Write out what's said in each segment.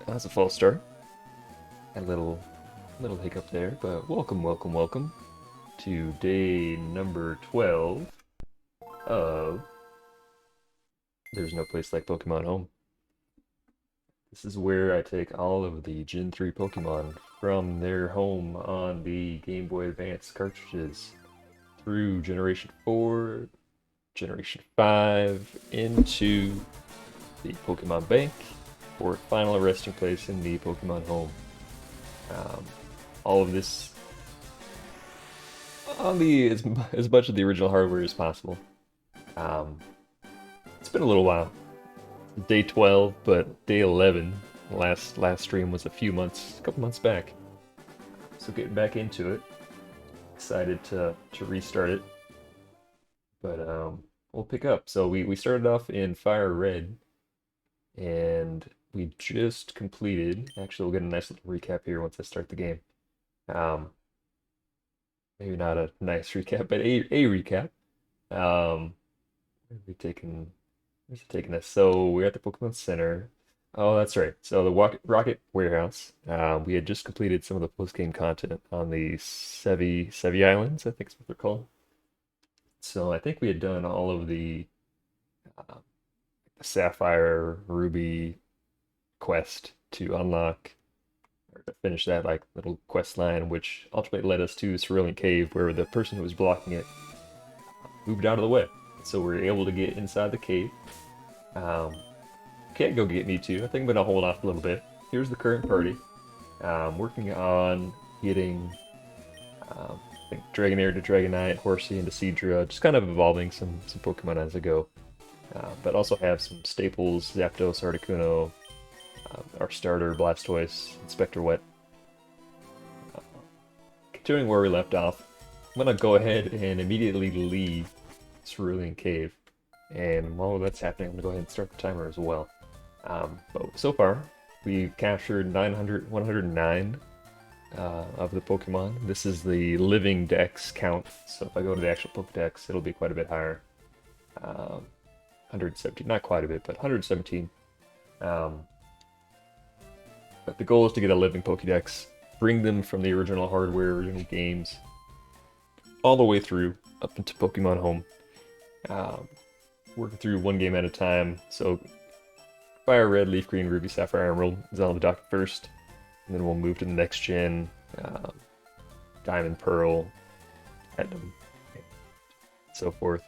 That's a false start. A little hiccup there, but welcome to day number 12 of There's No Place Like Pokemon Home. This is where I take all of the Gen 3 Pokemon from their home on the Game Boy Advance cartridges through Generation 4, Generation 5, into the Pokemon Bank for final resting place in the Pokemon Home. Um, all of this on the as much of the original hardware as possible. Um, it's been a little while. Day 12, but day 11. Last stream was a couple months back. So getting back into it. Excited to restart it. But we'll pick up. So we started off in Fire Red, and we just completed. Actually, we'll get a nice little recap here once I start the game. Um, Maybe not a nice recap, but a recap. Where are we taking? Where's it taking us? So we're at the Pokemon Center. Oh, that's right. So the Rocket Warehouse. We had just completed some of the post-game content on the Sevi Islands, I think is what they're called. So I think we had done all of uh, the Sapphire Ruby quest to unlock or to finish that like little quest line, which ultimately led us to Cerulean Cave, where the person who was blocking it moved out of the way. So we're able to get inside the cave. Um, can't go get me too. I think I'm gonna hold off a little bit. Here's the current party. Working on getting, I think Dragonair to Dragonite, Horsey into Seadra, just kind of evolving some Pokemon as I go. But also have some staples: Zapdos, Articuno, our starter Blastoise, Inspector Wet. Uh, Continuing where we left off, I'm gonna go ahead and immediately leave Cerulean Cave. And while that's happening, I'm gonna go ahead and start the timer as well. But so far, we've captured 109 of the Pokemon. This is the living dex count, so if I go to the actual Pokedex, it'll be quite a bit higher. 117, not quite a bit, but 117. But the goal is to get a living Pokedex, bring them from the original hardware, original games, all the way through up into Pokemon Home. Um, Working through one game at a time. So Fire Red, Leaf Green, Ruby, Sapphire, Emerald is on the dock first, and then we'll move to the next gen. Diamond, Pearl, Platinum, and so forth.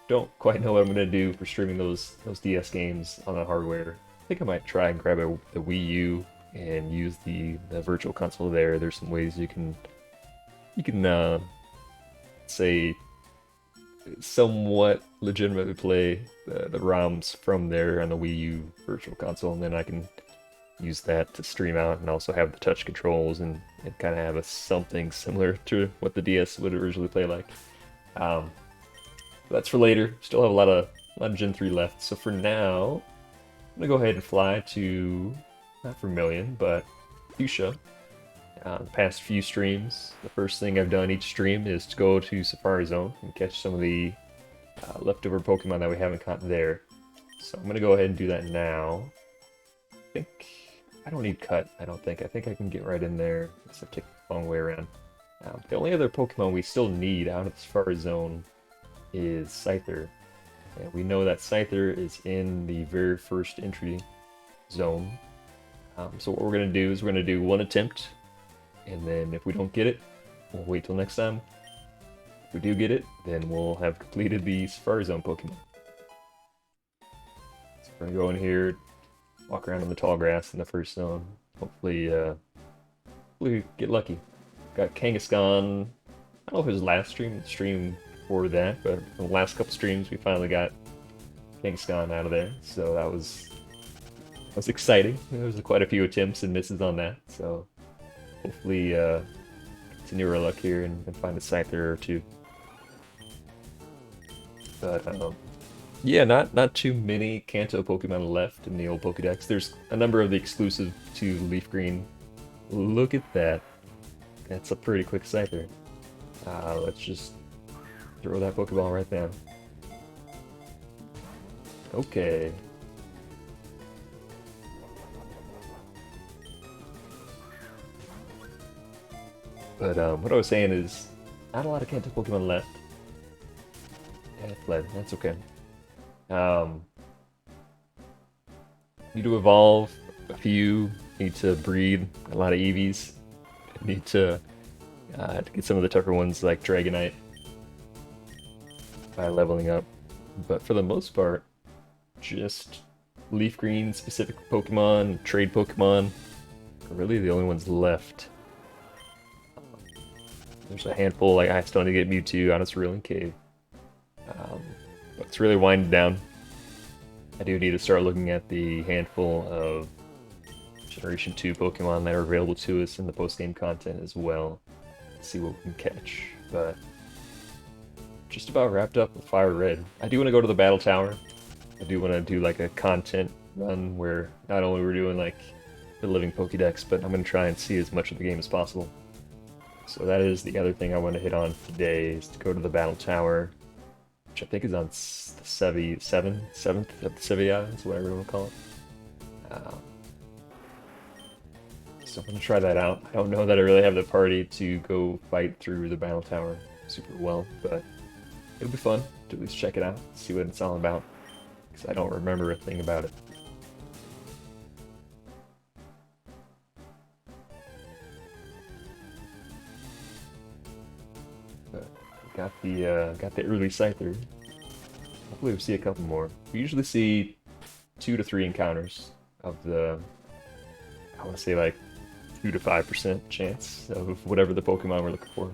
Don't quite know what I'm gonna do for streaming those DS games on the hardware. I think I might try and grab the Wii U and use the virtual console there. There's some ways you can say somewhat legitimately play the ROMs from there on the Wii U virtual console, and then I can use that to stream out and also have the touch controls and kind of have something similar to what the DS would originally play like. That's for later. Still have a lot of Gen 3 left. So for now, I'm gonna go ahead and fly to not Vermilion, but Fuchsia. The past few streams, the first thing I've done each stream is to go to Safari Zone and catch some of the leftover Pokemon that we haven't caught there. So I'm going to go ahead and do that now. I don't need Cut, I don't think. I think I can get right in there. I have to take a long way around. The only other Pokemon we still need out of the Safari Zone is Scyther. And we know that Scyther is in the very first entry zone. So what we're going to do is we're going to do one attempt, and then if we don't get it, we'll wait till next time. If we do get it, then we'll have completed the Safari Zone Pokemon. So we're gonna go in here, walk around in the tall grass in the first zone. Hopefully get lucky. Got Kangaskhan. I don't know if it was last stream before that, but in the last couple streams we finally got Kangaskhan out of there. So that was exciting. There was quite a few attempts and misses on that. So hopefully continue our luck here and find a Scyther or two. But yeah, not too many Kanto Pokemon left in the old Pokedex. There's a number of the exclusive to Leaf Green. Look at that. That's a pretty quick Scyther. Let's just throw that Pokeball right down. Okay. But what I was saying is, not a lot of Kanto Pokemon left. Yeah, it fled. That's okay. Um, need to evolve a few. Need to breed a lot of Eevees. Need to get some of the tougher ones like Dragonite by leveling up. But for the most part, just Leaf Green specific Pokemon, trade Pokemon, are really the only ones left. There's a handful, like I still need to get Mewtwo out of Cerulean Cave. But it's really winding down. I do need to start looking at the handful of Generation 2 Pokemon that are available to us in the post-game content as well. See what we can catch. But just about wrapped up with Fire Red. I do want to go to the Battle Tower. I do want to do like a content run where not only we're doing like the living Pokédex, but I'm going to try and see as much of the game as possible. So that is the other thing I want to hit on today, is to go to the Battle Tower, which I think is on the 7th of the Sevi Islands, whatever you want to call it. So I'm going to try that out. I don't know that I really have the party to go fight through the Battle Tower super well, but it'll be fun to at least check it out, see what it's all about, because I don't remember a thing about it. But got the early Scyther. Hopefully we'll see a couple more. We usually see 2 to 3 encounters of the, I want to say like 2 to 5% chance of whatever the Pokemon we're looking for.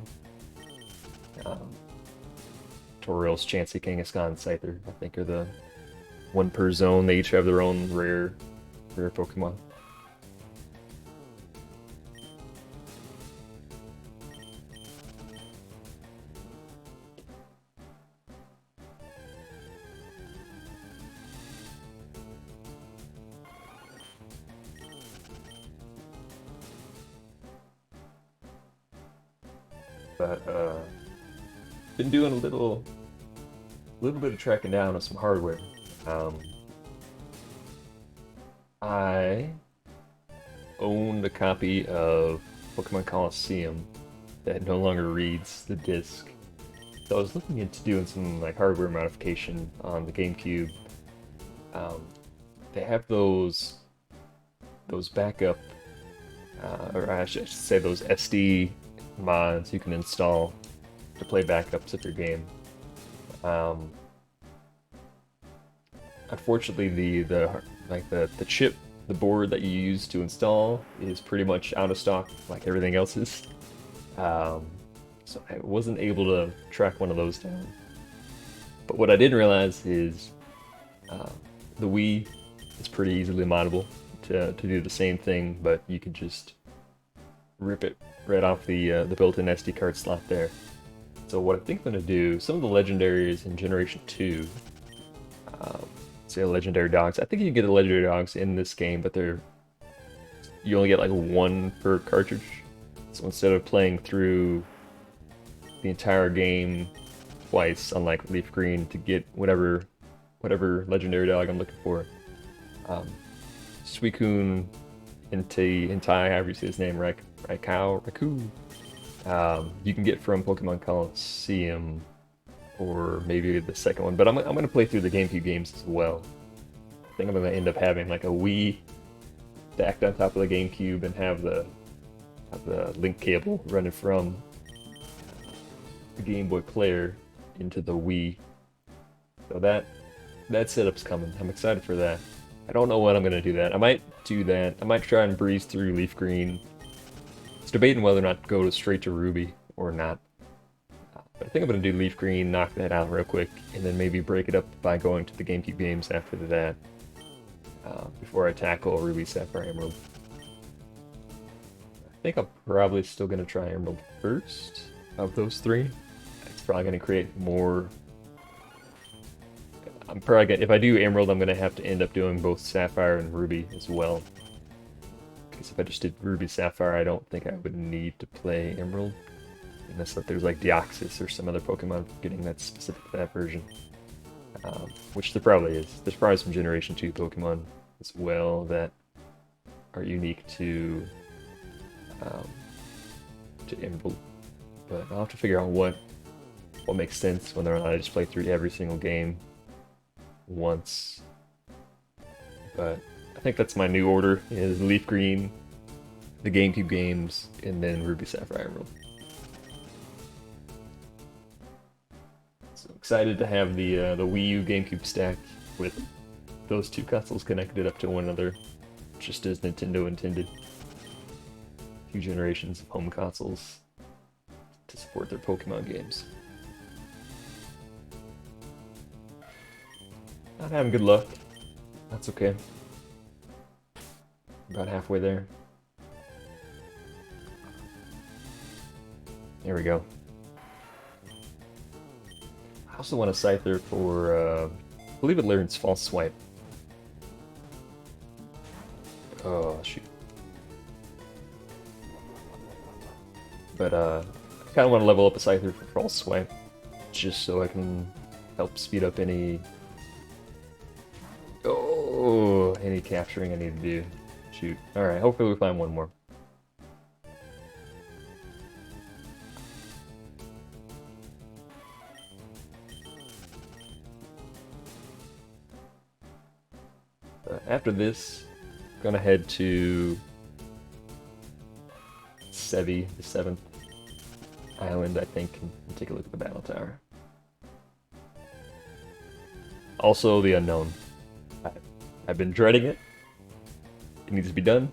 Toriel's, Chansey, Kangaskhan, and Scyther, I think, are the one per zone. They each have their own rare Pokemon. But been doing a little bit of tracking down of some hardware. I owned a copy of Pokemon Coliseum that no longer reads the disc, so I was looking into doing some like hardware modification on the GameCube. They have those backup, or I should say those SD mods you can install to play backups of your game. Unfortunately, the chip, the board that you use to install is pretty much out of stock, like everything else is. So I wasn't able to track one of those down. But what I didn't realize is the Wii is pretty easily moddable to do the same thing, but you can just rip it right off the built-in SD card slot there. So what I think I'm going to do, some of the legendaries in Generation 2, say legendary dogs, I think you can get the legendary dogs in this game, but you only get like 1 per cartridge. So instead of playing through the entire game twice, unlike Leaf Green, to get whatever legendary dog I'm looking for, Suicune Entei, however you say his name, Raikou, you can get from Pokemon Coliseum, or maybe the second one, but I'm going to play through the GameCube games as well. I think I'm going to end up having like a Wii stacked on top of the GameCube and have the link cable running from the Game Boy player into the Wii. So that setup's coming. I'm excited for that. I don't know when I'm going to do that. I might do that. I might try and breeze through Leaf Green. It's debating whether or not to go straight to Ruby or not. But I think I'm going to do Leaf Green, knock that out real quick, and then maybe break it up by going to the GameCube games after that, before I tackle Ruby, Sapphire, Emerald. I think I'm probably still going to try Emerald first of those 3. It's probably going to create more. I'm probably gonna, if I do Emerald, I'm going to have to end up doing both Sapphire and Ruby as well. Because if I just did Ruby, Sapphire, I don't think I would need to play Emerald. Unless there's like Deoxys or some other Pokemon getting that specific to that version. Which there probably is. There's probably some Generation 2 Pokemon as well that are unique to to Emerald. But I'll have to figure out what makes sense, whether or not I just play through every single game once. But I think that's my new order, is Leaf Green, the GameCube games, and then Ruby Sapphire Emerald. So excited to have the Wii U GameCube stack with those two consoles connected up to one another, just as Nintendo intended. 2 generations of home consoles to support their Pokemon games. Not having good luck. That's okay. About halfway there. There we go. I also want a Scyther for, I believe it learns False Swipe. Oh, shoot. But, I kind of want to level up a Scyther for False Swipe, just so I can help speed up any capturing I need to do. Shoot. Alright, hopefully we find one more. After this, I'm gonna head to Sevi, the 7th island, I think, and take a look at the battle tower. Also, the unknown. I've been dreading it. It needs to be done.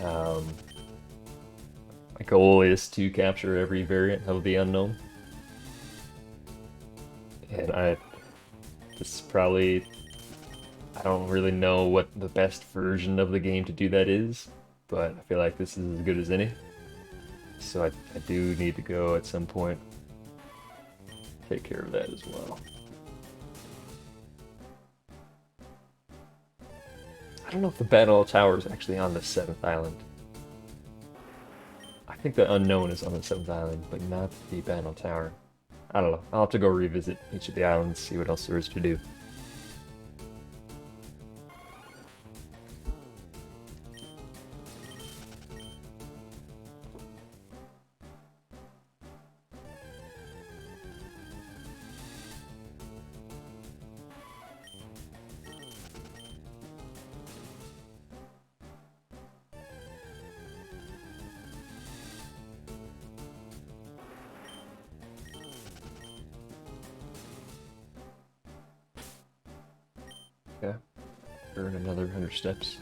My goal is to capture every variant of the unknown. And this is probably, I don't really know what the best version of the game to do that is, but I feel like this is as good as any. So I do need to go at some point take care of that as well. I don't know if the Battle Tower is actually on the 7th island. I think the unknown is on the 7th island, but not the Battle Tower. I don't know. I'll have to go revisit each of the islands, see what else there is to do. Okay, burn another 100 steps.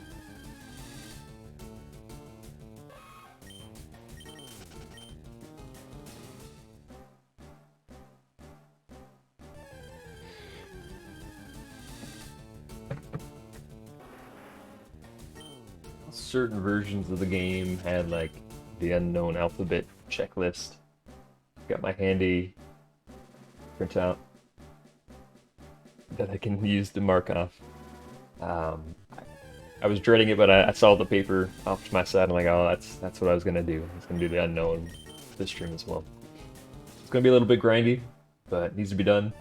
Certain versions of the game had like the unknown alphabet checklist. I've got my handy printout that I can use to mark off. I was dreading it, but I saw the paper off to my side. I'm like, oh, that's what I was gonna do. I was gonna do the unknown this stream as well. It's gonna be a little bit grindy, but it needs to be done.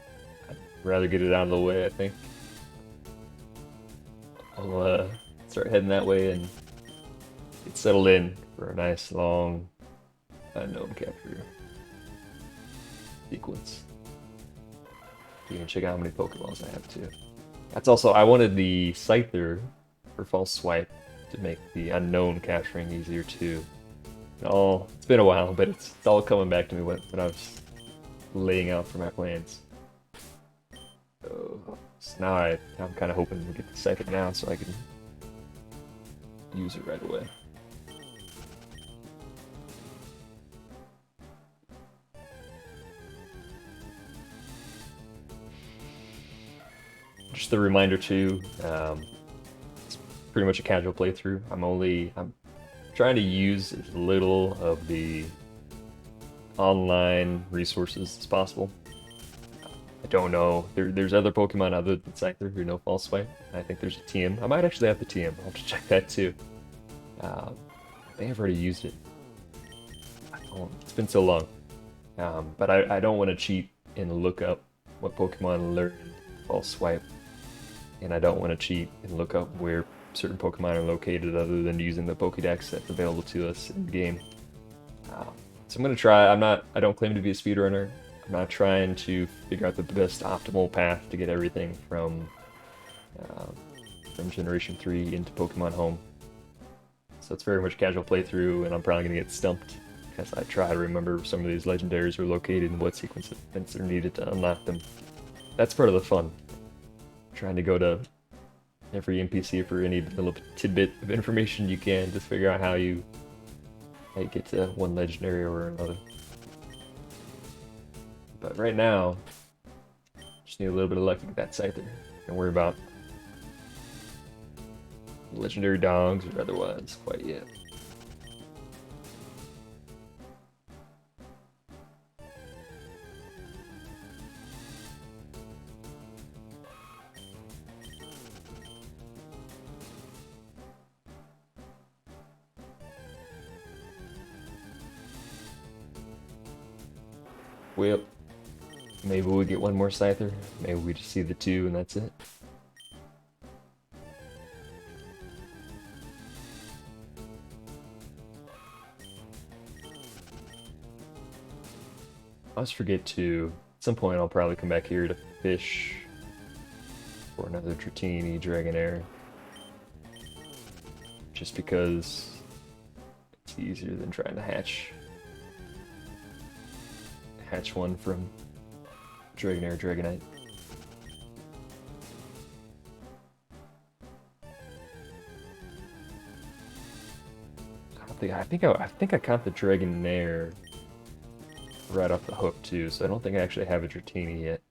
I'd rather get it out of the way, I think. I'll start heading that way and get settled in for a nice long unknown capture sequence. You can check out how many Pokeballs I have too. That's also, I wanted the Scyther for False Swipe to make the unknown capturing easier too. It's been a while, but it's all coming back to me when I was laying out for my plans. So now I'm kind of hoping to get the Scyther now so I can use it right away. Just a reminder too, it's pretty much a casual playthrough. I'm trying to use as little of the online resources as possible. I don't know, there's other Pokemon other than Scyther who know False Swipe. I think there's a TM. I might actually have the TM, I'll have to check that too. I may have already used it. It's been so long. But I don't want to cheat and look up what Pokemon learned False Swipe. And I don't want to cheat and look up where certain Pokemon are located other than using the Pokédex that's available to us in the game. So I'm gonna try. I don't claim to be a speedrunner. I'm not trying to figure out the best optimal path to get everything um, from Generation 3 into Pokemon Home. So it's very much casual playthrough, and I'm probably gonna get stumped because I try to remember some of these legendaries are located and what sequence events are needed to unlock them. That's part of the fun. Trying to go to every NPC for any little tidbit of information you can to figure out how you get to one legendary or another. But right now, just need a little bit of luck to get that Scyther. Don't worry about legendary dogs or otherwise quite yet. Well, maybe we get one more Scyther. Maybe we just see the two and that's it. I always forget to, at some point I'll probably come back here to fish for another Dratini Dragonair. Just because it's easier than trying to hatch one from Dragonair Dragonite. I think I caught the Dragonair right off the hook too, so I don't think I actually have a Dratini yet.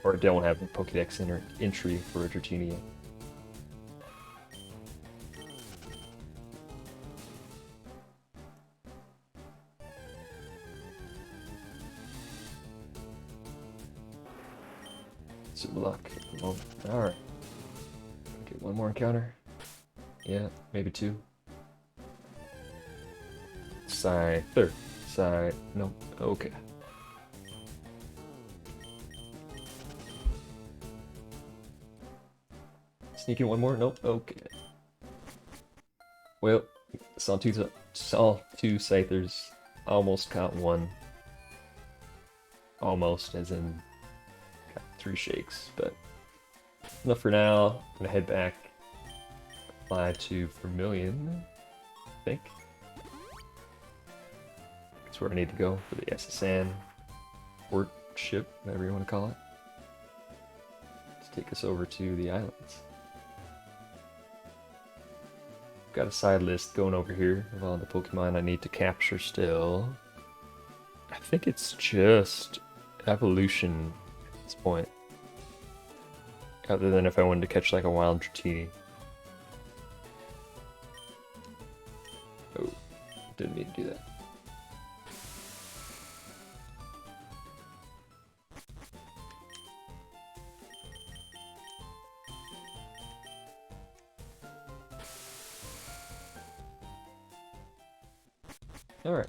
Or I don't have a Pokédex entry for a Dratini yet. Some luck. Well, alright. Get one more encounter. Yeah, maybe two. Scyther. No. Okay. Sneak in one more? Nope. Okay. Well, saw two Scythers. Almost caught one. Almost, as in got 3 shakes, but enough for now. I'm gonna head back, fly to Vermilion, I think. That's where I need to go for the SSN port ship, whatever you want to call it. To take us over to the islands. Got a side list going over here of all the Pokemon I need to capture still. I think it's just evolution at this point. Other than if I wanted to catch like a wild Dratini. Oh, didn't mean to do that. Alright.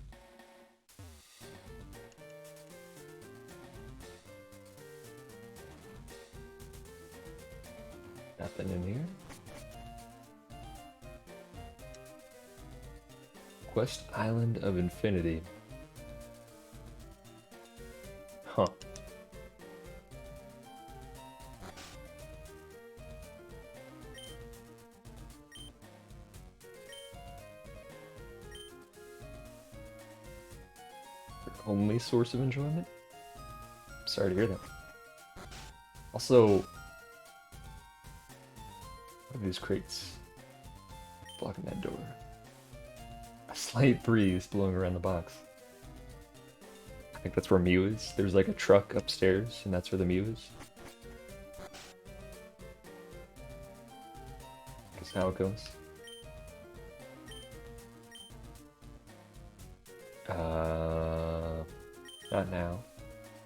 Nothing in here. Quest Island of Infinity. Huh. Your only source of enjoyment? Sorry to hear that. Also, what are these crates blocking that door? A slight breeze blowing around the box. I think that's where Mew is. There's like a truck upstairs, and that's where the Mew is. That's how it goes. Not now.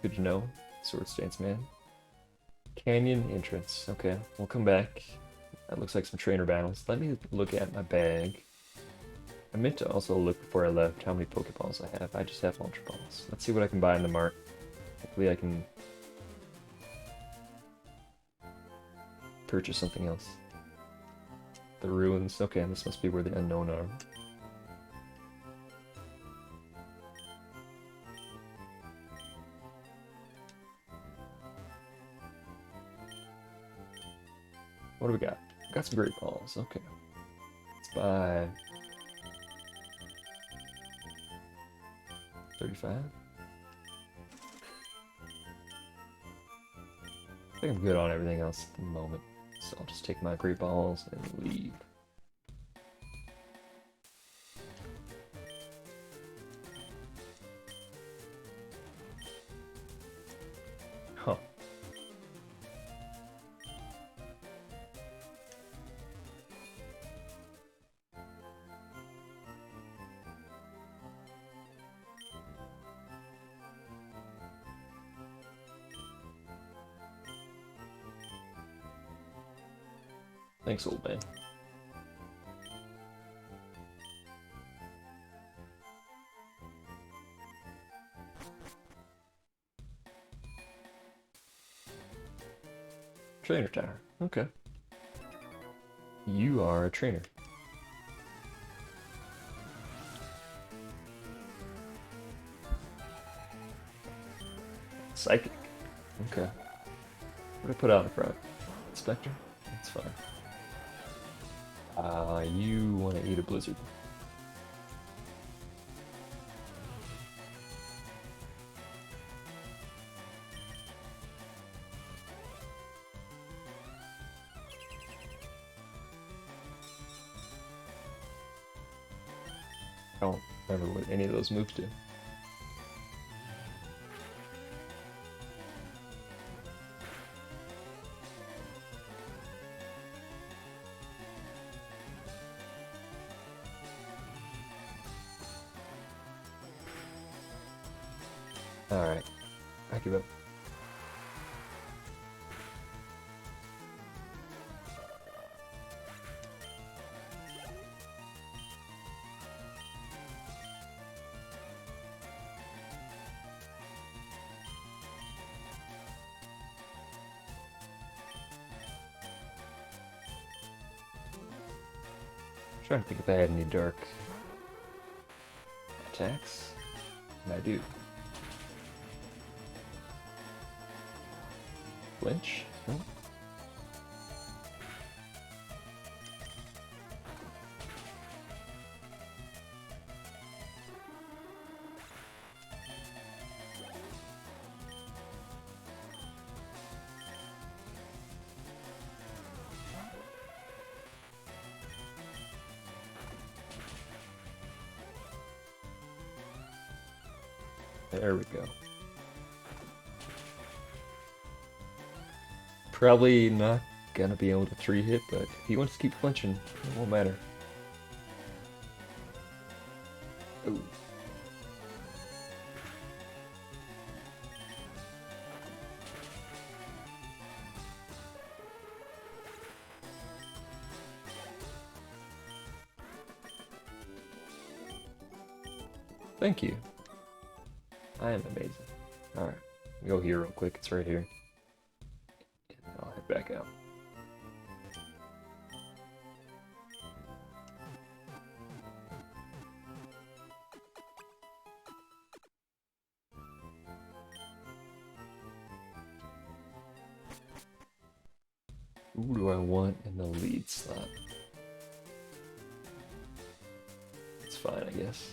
Good to know. Sword Stance Man. Canyon entrance. Okay, we'll come back. That looks like some trainer battles. Let me look at my bag. I meant to also look before I left how many Pokeballs I have. I just have Ultra Balls. Let's see what I can buy in the mart. Hopefully I can purchase something else. The ruins. Okay, this must be where the unknown are. What do we got? We got some great balls. Okay. Let's buy 35. I think I'm good on everything else at the moment. So I'll just take my great balls and leave. Huh. Thanks, old man. Trainer tower. Okay. You are a trainer. Psychic. Okay. What do I put out in front? Spectre? That's fine. You want to eat a blizzard. I don't remember what any of those moves do. Alright. I give up. Trying to think if I had any dark attacks. And I do. Flinch? No? There we go. Probably not gonna be able to 3-hit, but if he wants to keep flinching, it won't matter. Ooh. Thank you. I am amazing. Alright, go here real quick, it's right here. And I'll head back out. Who do I want in the lead slot? It's fine, I guess.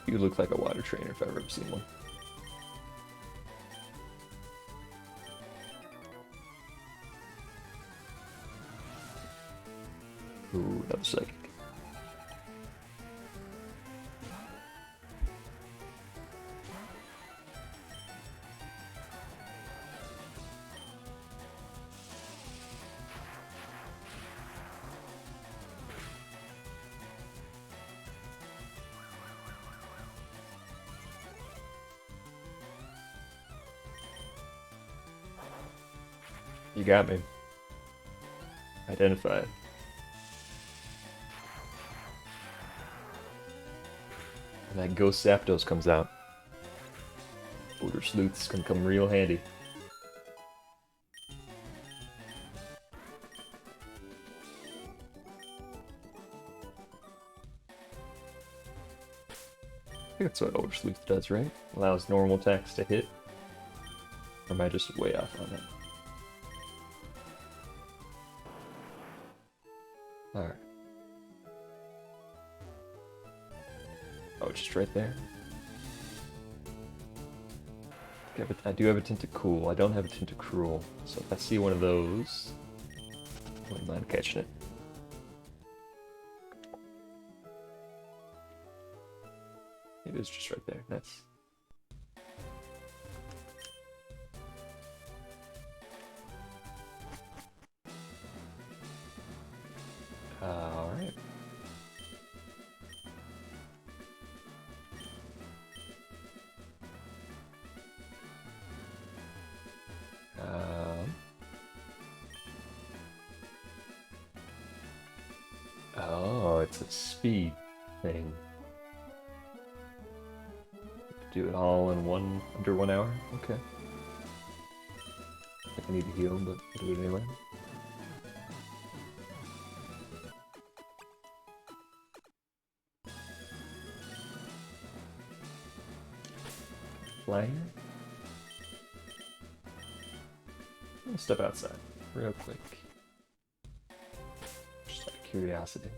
You look like a water trainer if I've ever seen one. Ooh, that was psychic. You got me. Identified. And that Ghost Zapdos comes out. Odor Sleuth's gonna come real handy. think that's what Ultra Sleuth does, right? Allows normal attacks to hit. Or am I just way off on that? Alright. Oh, just right there. Okay, but I do have a Tentacool. I don't have a Tentacruel. So if I see one of those, I wouldn't mind catching it. It is just right there. Nice. Alright. Oh, it's a speed thing. Do it all in under 1 hour? Okay. I think I need to heal, but I'll do it anyway. Flying? I'll step outside real quick. Just out of curiosity.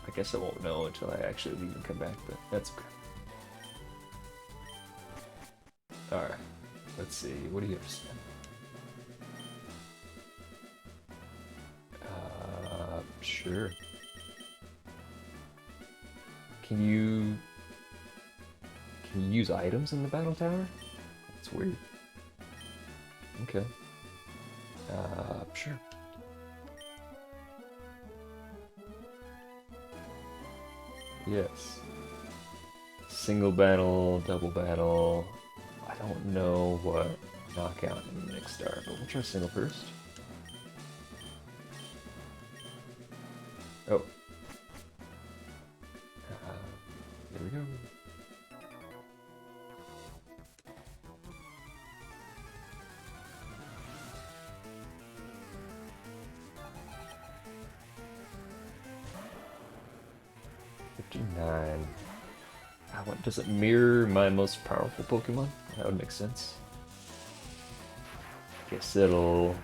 I guess I won't know until I actually leave and come back, but that's okay. Alright, let's see, what do you have to say? Sure. Can you use items in the battle tower? That's weird. Okay. Sure. Yes. Single battle, double battle. I don't know what knockout and mixed are, but we'll try single first. Oh. There we go. What, does it mirror my most powerful Pokemon? That would make sense. Guess it'll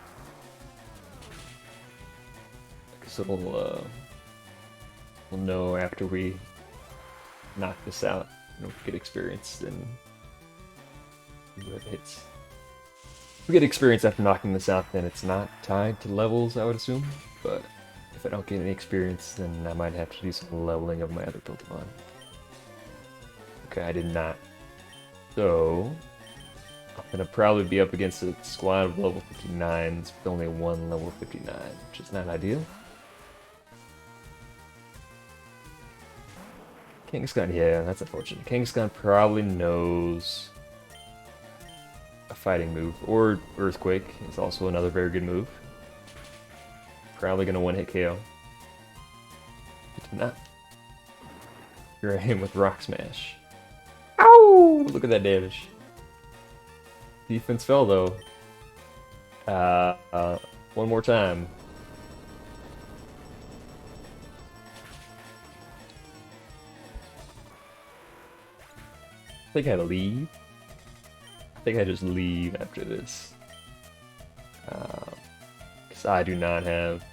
we'll know after we knock this out. You know, if we get experience, then if we get experience after knocking this out, then it's not tied to levels, I would assume. But if I don't get any experience, then I might have to do some leveling of my other Pokemon. Okay, I did not. So, I'm gonna probably be up against a squad of level 59s with only one level 59, which is not ideal. Kangaskhan, yeah, that's unfortunate. Kangaskhan probably knows a fighting move, or Earthquake is also another very good move. Probably gonna one-hit KO. It did not. Here I am with Rock Smash. Ow! Look at that damage. Defense fell though. One more time. I think I leave. I think I just leave after this. Because I do not have...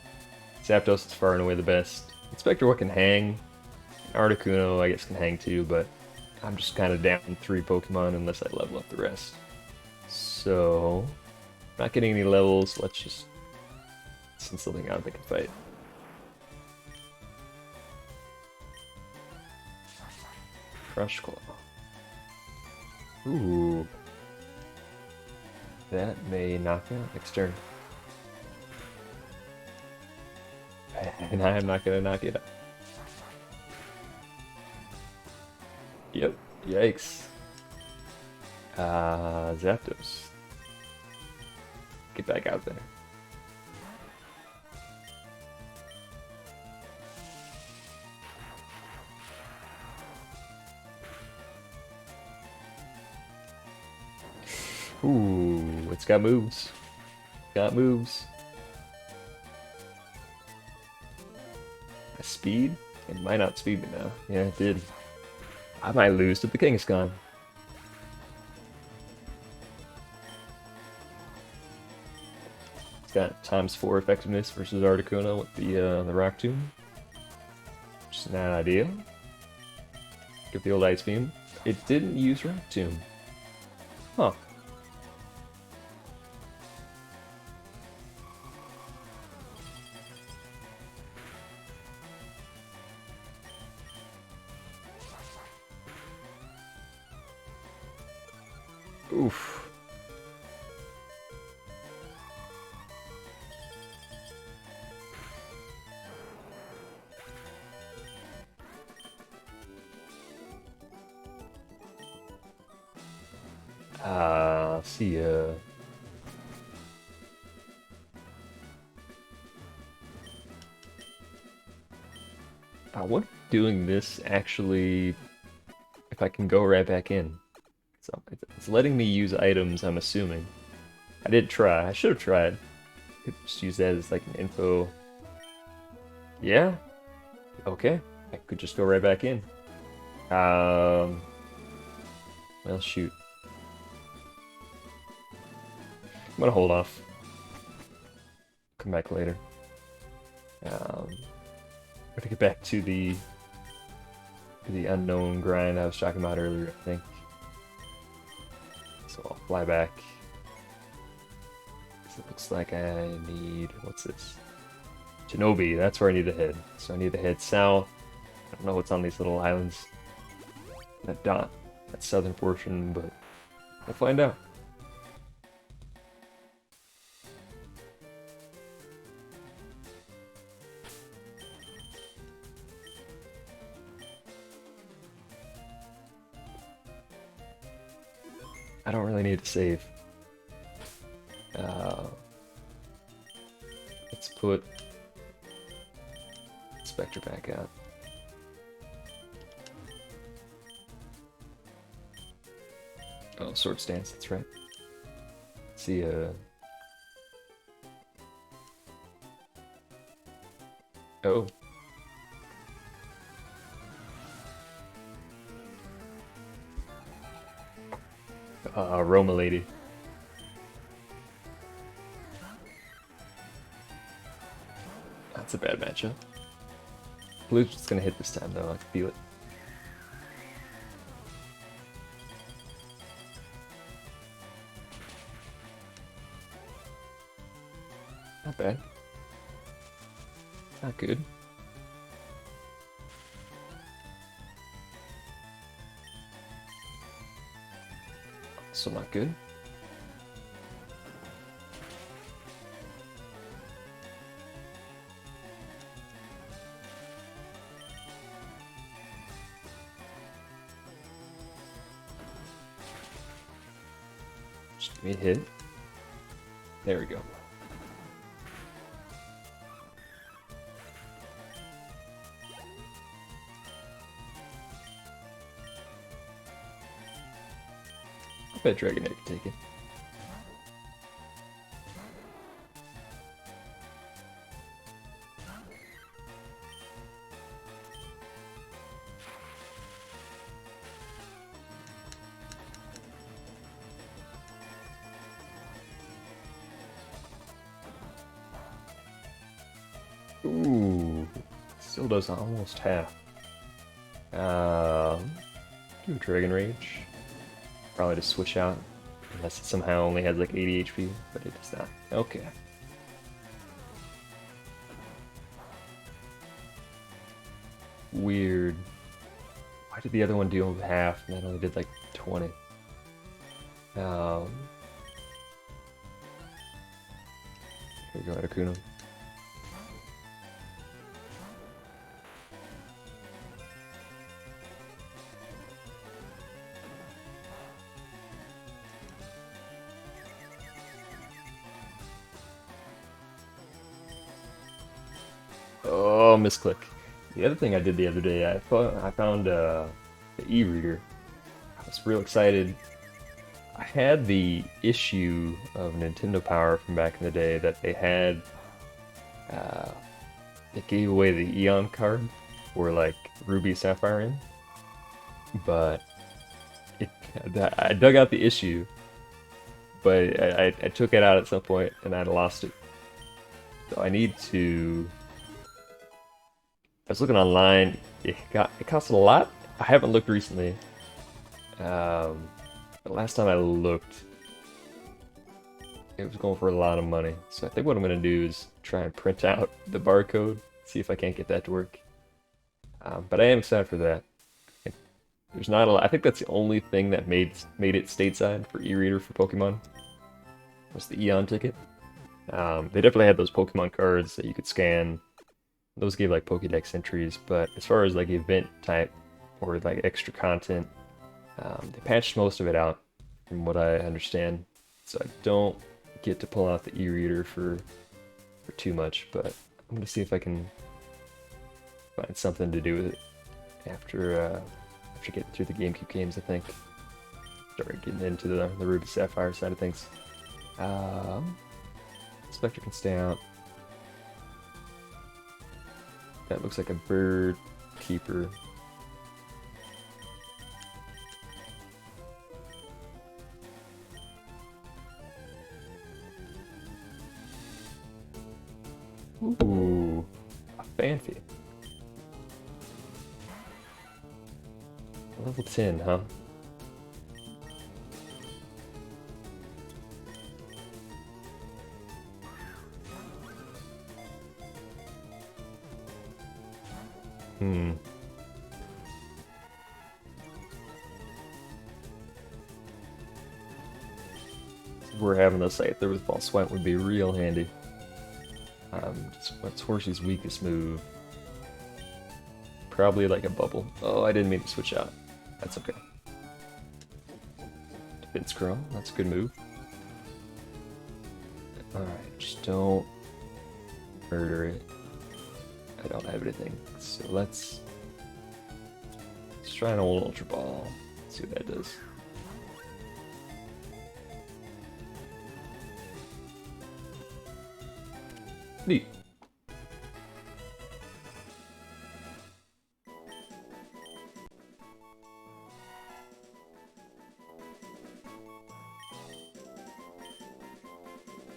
Zapdos is far and away the best. Inspector what can hang. Articuno I guess can hang too, but I'm just kind of down 3 Pokemon unless I level up the rest. So, not getting any levels, let's just send something out that can fight. Crush Claw. Ooh. That may knock out next turn. And I am not going to knock it out. Yep, yikes. Zapdos. Get back out there. Ooh, it's got moves. Got moves. My speed? It might not speed me now. Yeah, it did. I might lose to the Kangaskhan. It's got ×4 effectiveness versus Articuno with the Rock Tomb. Which is not ideal. Give the old Ice Beam. It didn't use Rock Tomb. Huh. Oof. See ya. What doing this actually, if I can go right back in? So it's letting me use items, I'm assuming. I did try. I should have tried. Could just use that as like an info. Yeah. Okay. I could just go right back in. Well, shoot. I'm gonna hold off. Come back later. Gotta get back to the unknown grind I was talking about earlier, I think. So I'll fly back. It looks like I need, what's this? Shinobi, that's where I need to head. So I need to head south. I don't know what's on these little islands. That dot, that southern portion, but we'll find out. I don't really need to save. Let's put Spectre back out. Oh, Sword Stance, that's right. Let's see, oh. Roma Lady. That's a bad matchup. Blue's just gonna hit this time though, I can feel it. Not bad. Not good. Also not good. Just give me a hit. There we go. I bet Dragonite can take it. Ooh, still does almost half. Do Dragon Rage. Probably to switch out, unless it somehow only has like 80 HP, but it does not. Okay. Weird. Why did the other one deal half and that only did like 20? Here we go, Articuno. Oh, misclick. The other thing I did the other day, I found the e-reader. I was real excited. I had the issue of Nintendo Power from back in the day that they had it gave away the Eon card for like Ruby Sapphire in, but it, I dug out the issue, but I took it out at some point and I lost it. So I need to. I was looking online. It costs a lot. I haven't looked recently. The last time I looked, it was going for a lot of money. So I think what I'm gonna do is try and print out the barcode, see if I can't get that to work. But I am excited for that. There's not a lot. I think that's the only thing that made it stateside for e-reader for Pokemon was the Eon ticket. They definitely had those Pokemon cards that you could scan. Those gave like Pokédex entries, but as far as like event type or like extra content, they patched most of it out from what I understand. So I don't get to pull out the e-reader for too much, but I'm gonna see if I can find something to do with it after getting through the GameCube games. I think start getting into the Ruby Sapphire side of things. Spectre can stay out. That looks like a bird keeper. Ooh, a Fanfy. Level 10, huh? Hmm. If we're having this site there with False Sweat would be real handy. What's Horsey's weakest move? Probably like a bubble. Oh, I didn't mean to switch out. That's okay. Defense Curl, that's a good move. Alright, just don't murder it. I don't have anything. So let's try an old Ultra Ball. See what that does. Neat.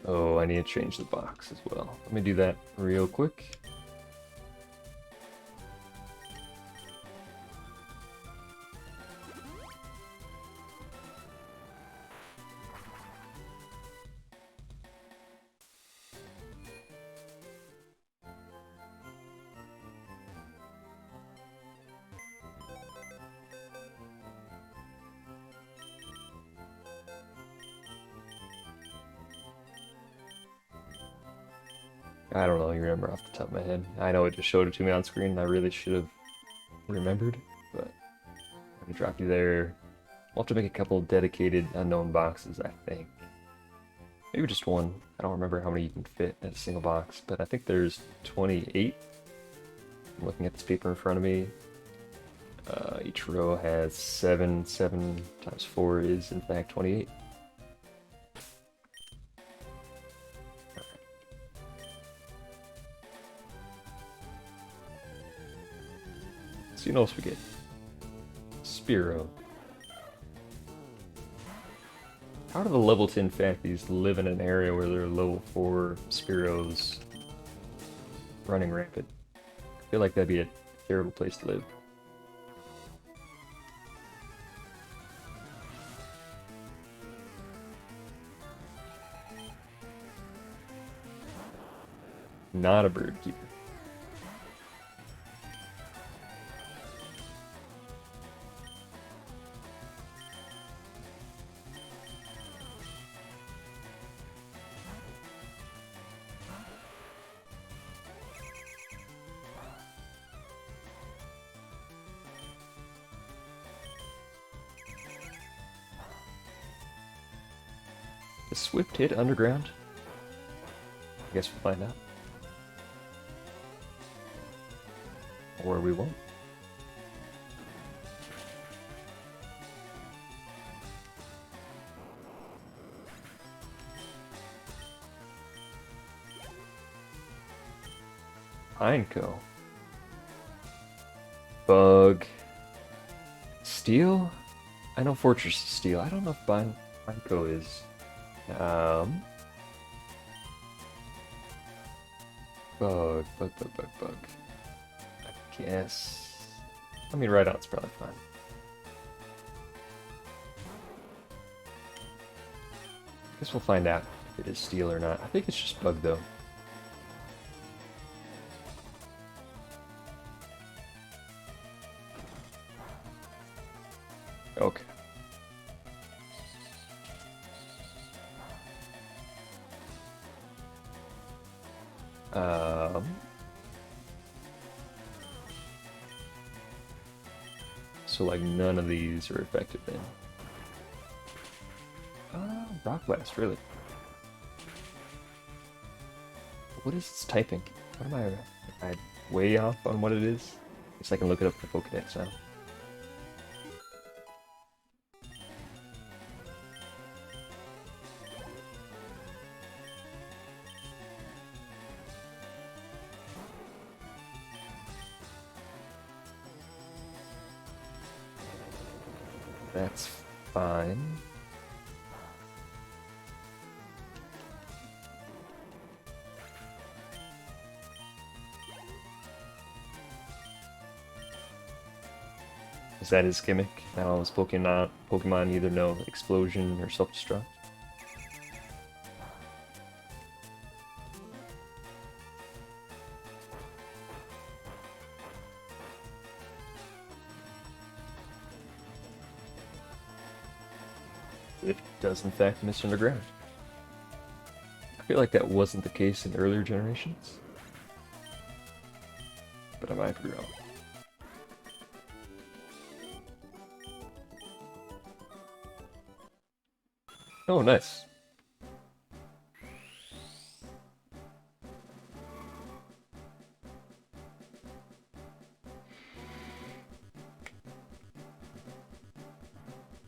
Oh, I need to change the box as well. Let me do that real quick. I don't really remember off the top of my head. I know it just showed it to me on screen. I really should have remembered, but let me drop you there. We'll have to make a couple dedicated unknown boxes, I think. Maybe just one. I don't remember how many you can fit in a single box, but I think there's 28. I'm looking at this paper in front of me. Each row has 7. 7 times 4 is, in fact, 28. So you know what we get? Spearow. How do the level 10 Facties live in an area where there are level 4 Spearows running rampant? I feel like that'd be a terrible place to live. Not a bird keeper. Does Swift hit underground? I guess we'll find out. Or we won't. Pineco. Bug. Steel? I know Fortress is Steel. I don't know if Pineco is. Bug, bug, bug, bug, bug. I guess. I mean, Rideout's probably fine. I guess we'll find out if it is Steel or not. I think it's just Bug, though. Okay. So like none of these are affected then. Rock Blast, really. What is its typing? What am I way off on what it is? I guess I can look it up in the Pokédex now. That's fine. Is that his gimmick? Now his Pokemon either know Explosion or Self-Destruct? It does in fact miss underground. I feel like that wasn't the case in earlier generations, but I might be wrong. Oh, nice.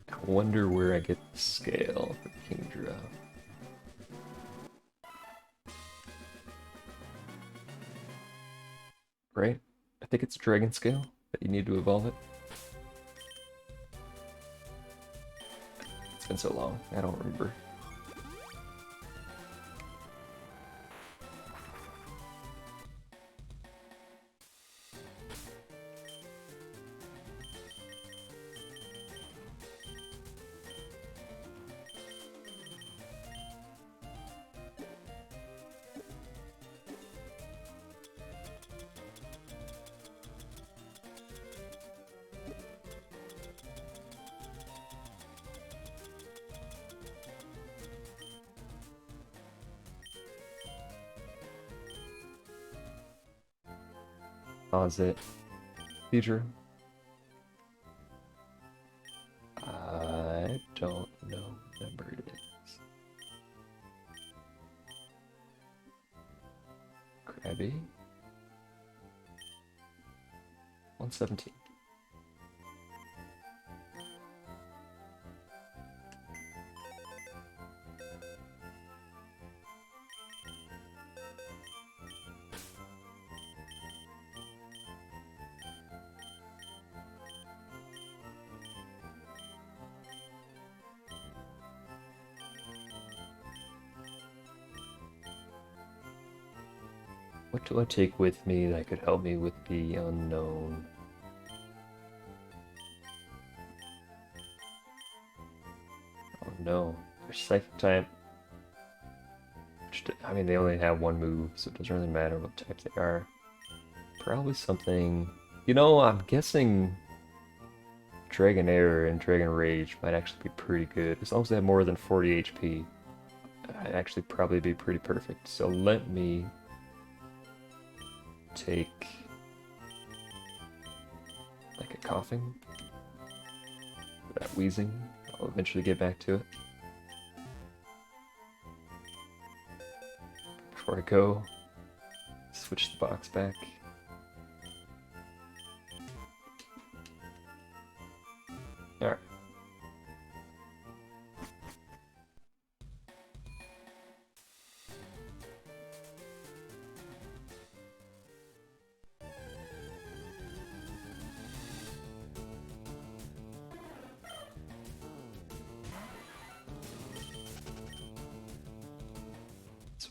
I wonder where I get the scale for Kingdra. Right? I think it's Dragon Scale that you need to evolve it. It's been so long, I don't remember. Pause it. Future. I don't know what number it is. Krabby. 117. What do I take with me that could help me with the unknown? Oh no, they're Psychic type. I mean, they only have one move, so it doesn't really matter what type they are. Probably something... You know, I'm guessing Dragonair and Dragon Rage might actually be pretty good. As long as they have more than 40 HP, I'd actually probably be pretty perfect. So let me take like a coughing, that wheezing. I'll eventually get back to it. Before I go, switch the box back. Alright.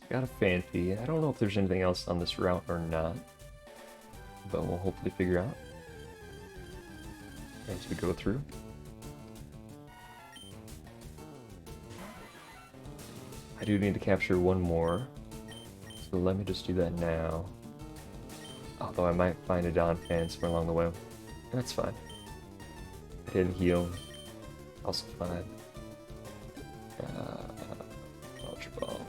Got a Fanpy. I don't know if there's anything else on this route or not, but we'll hopefully figure out as we go through. I do need to capture one more, so let me just do that now. Although I might find a Donphan somewhere along the way. That's fine. Hidden heal, also fine. Ultra Ball.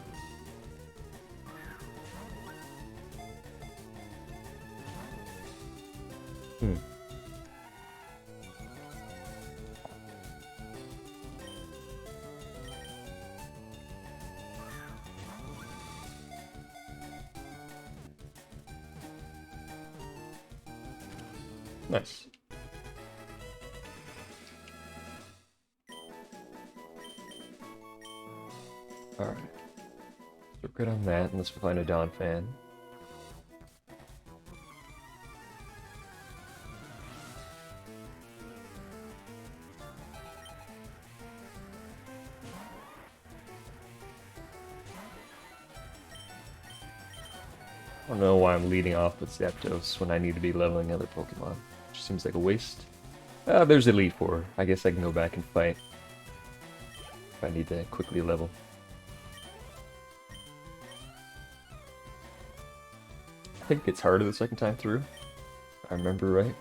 Nice. Alright. So we're good on that, unless we find a Donphan. I don't know why I'm leading off with Zapdos when I need to be leveling other Pokemon. Just seems like a waste. There's Elite Four. I guess I can go back and fight if I need to quickly level. I think it gets harder the second time through, if I remember right.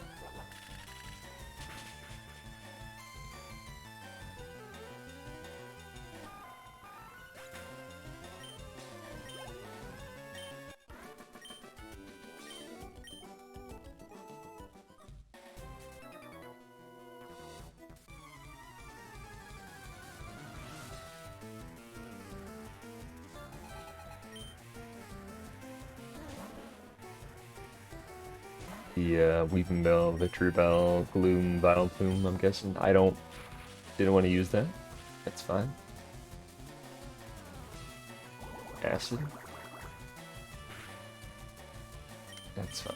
The Weeping Bell, Victory Bell, Gloom, Vileplume, I'm guessing. Didn't want to use that. That's fine. Acid. That's fine.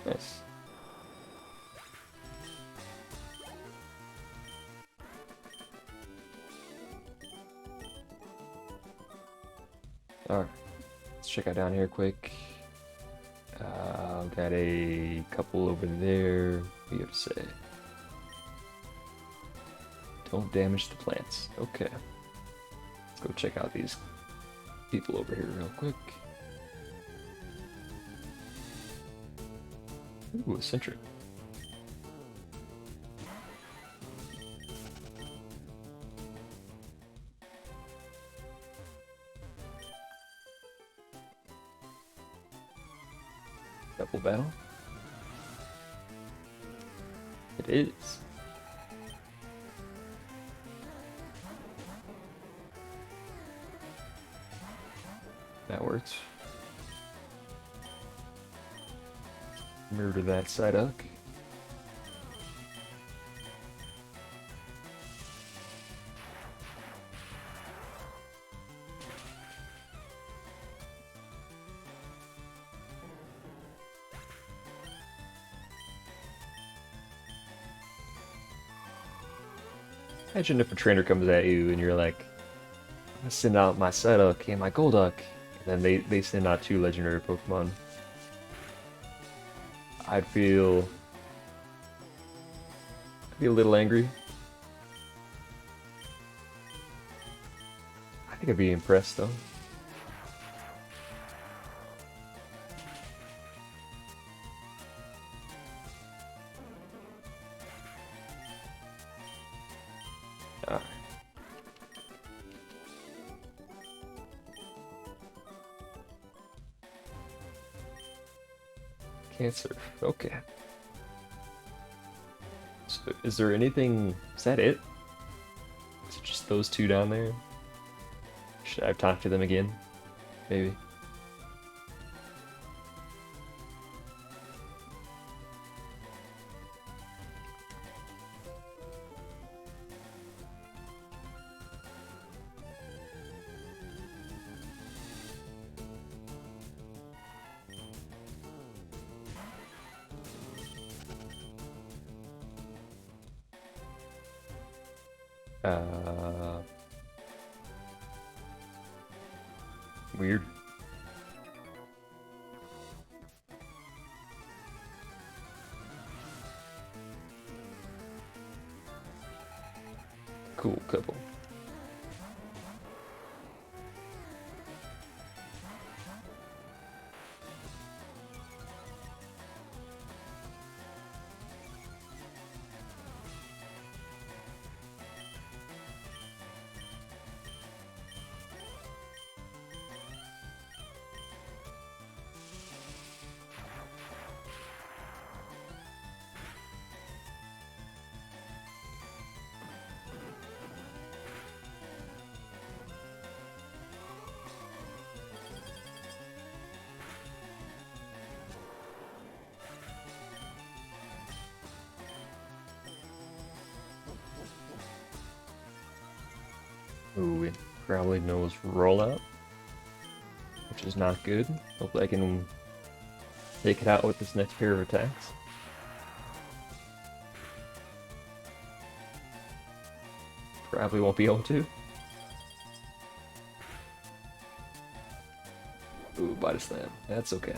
Nice. Alright, let's check out down here quick. Got a couple over there. What do you have to say? Don't damage the plants. Okay. Let's go check out these people over here real quick. Ooh, a Sentry. Double battle? It is. That works. Murder that Psyduck. Imagine if a trainer comes at you and you're like, I'm gonna send out my Psyduck and my Golduck, and then they send out 2 legendary Pokemon. I'd be a little angry. I think I'd be impressed though. Alright. Cancer. Okay. So is there anything? Is that it? Is it just those 2 down there? Should I have talked to them again? Maybe. Uh, Weird. Cool couple. Ooh, it probably knows rollout, which is not good. Hopefully I can take it out with this next pair of attacks. Probably won't be able to. Ooh, body slam. That's okay.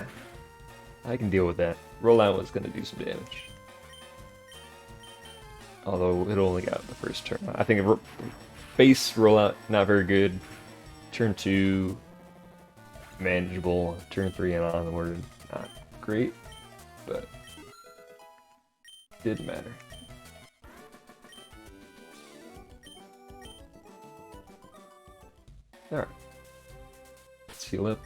I can deal with that. Rollout was going to do some damage. Although it only got the first turn. I think base rollout, not very good. Turn 2, manageable. Turn 3 and onward, not great. But didn't matter. Alright. Let's heal up.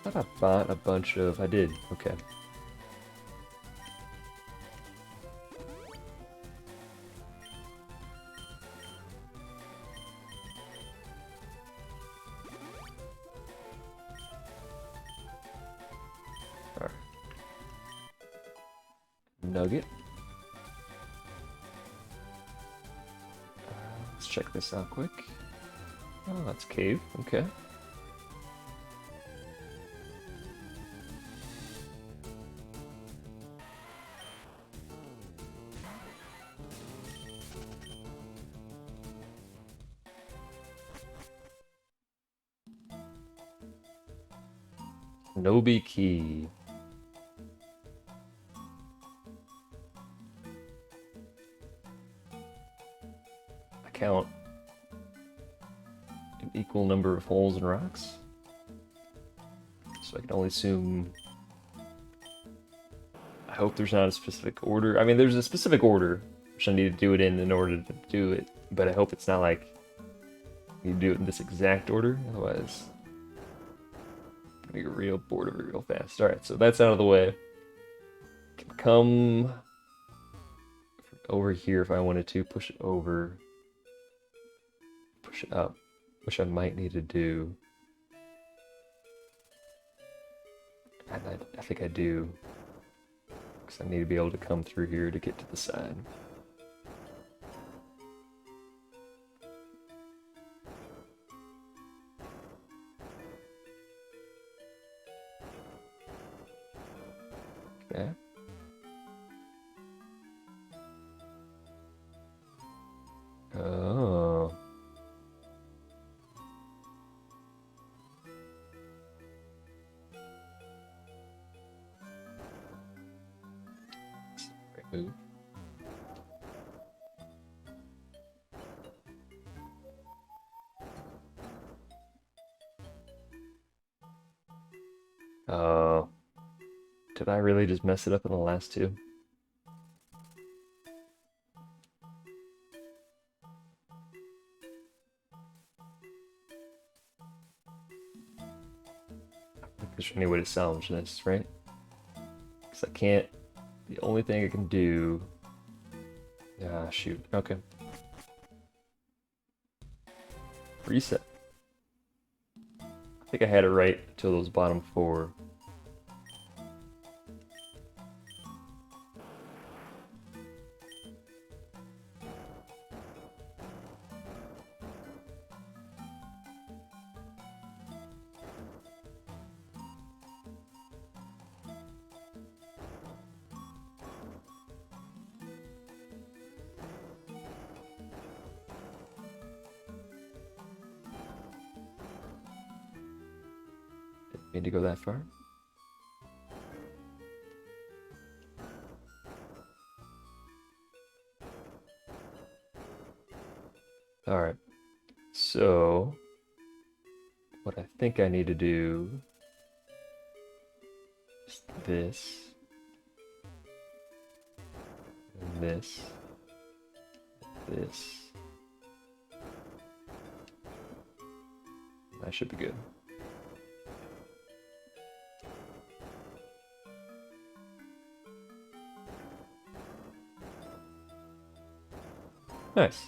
I thought I bought a bunch of... I did. Okay. Alright. Nugget. Let's check this out quick. Oh, that's cave. Okay. Nobi key. I count an equal number of holes and rocks. So I can only assume... I hope there's not a specific order. I mean, there's a specific order which I need to do it in order to do it, but I hope it's not like you do it in this exact order, otherwise I'm gonna get real bored of it real fast. Alright, so that's out of the way. Can come over here if I wanted to, push it over, push it up, which I might need to do. And I think I do, because I need to be able to come through here to get to the side. Okay. Oh. Great move. Oh. Did I really just mess it up in the last two? There's any way to salvage this, right? Because I can't. The only thing I can do. Ah, shoot. Okay. Reset. I think I had it right until those bottom four. Didn't mean to go that far. Alright, so what I think I need to do is this, and this, this. That should be good. Nice.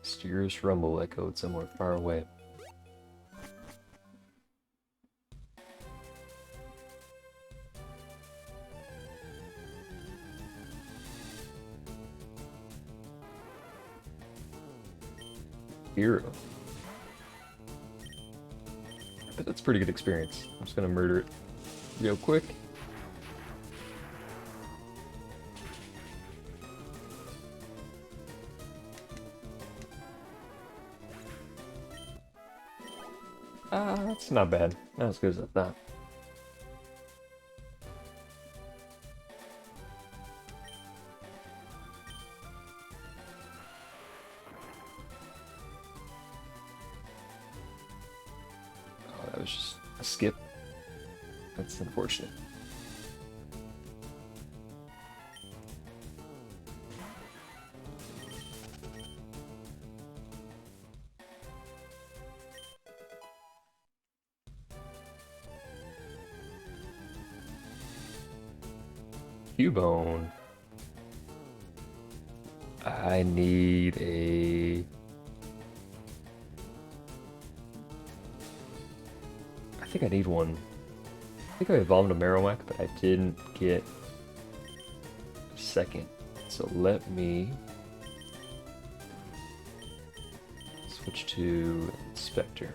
Mysterious rumble echoed somewhere far away. Hero. But that's a pretty good experience. I'm just gonna murder it real quick. That's not bad. Not as good as I thought. Oh, that was just a skip. That's unfortunate. Cubone. I need a... I think I need one. I think I evolved a Marowak, but I didn't get a second. So let me switch to Inspector.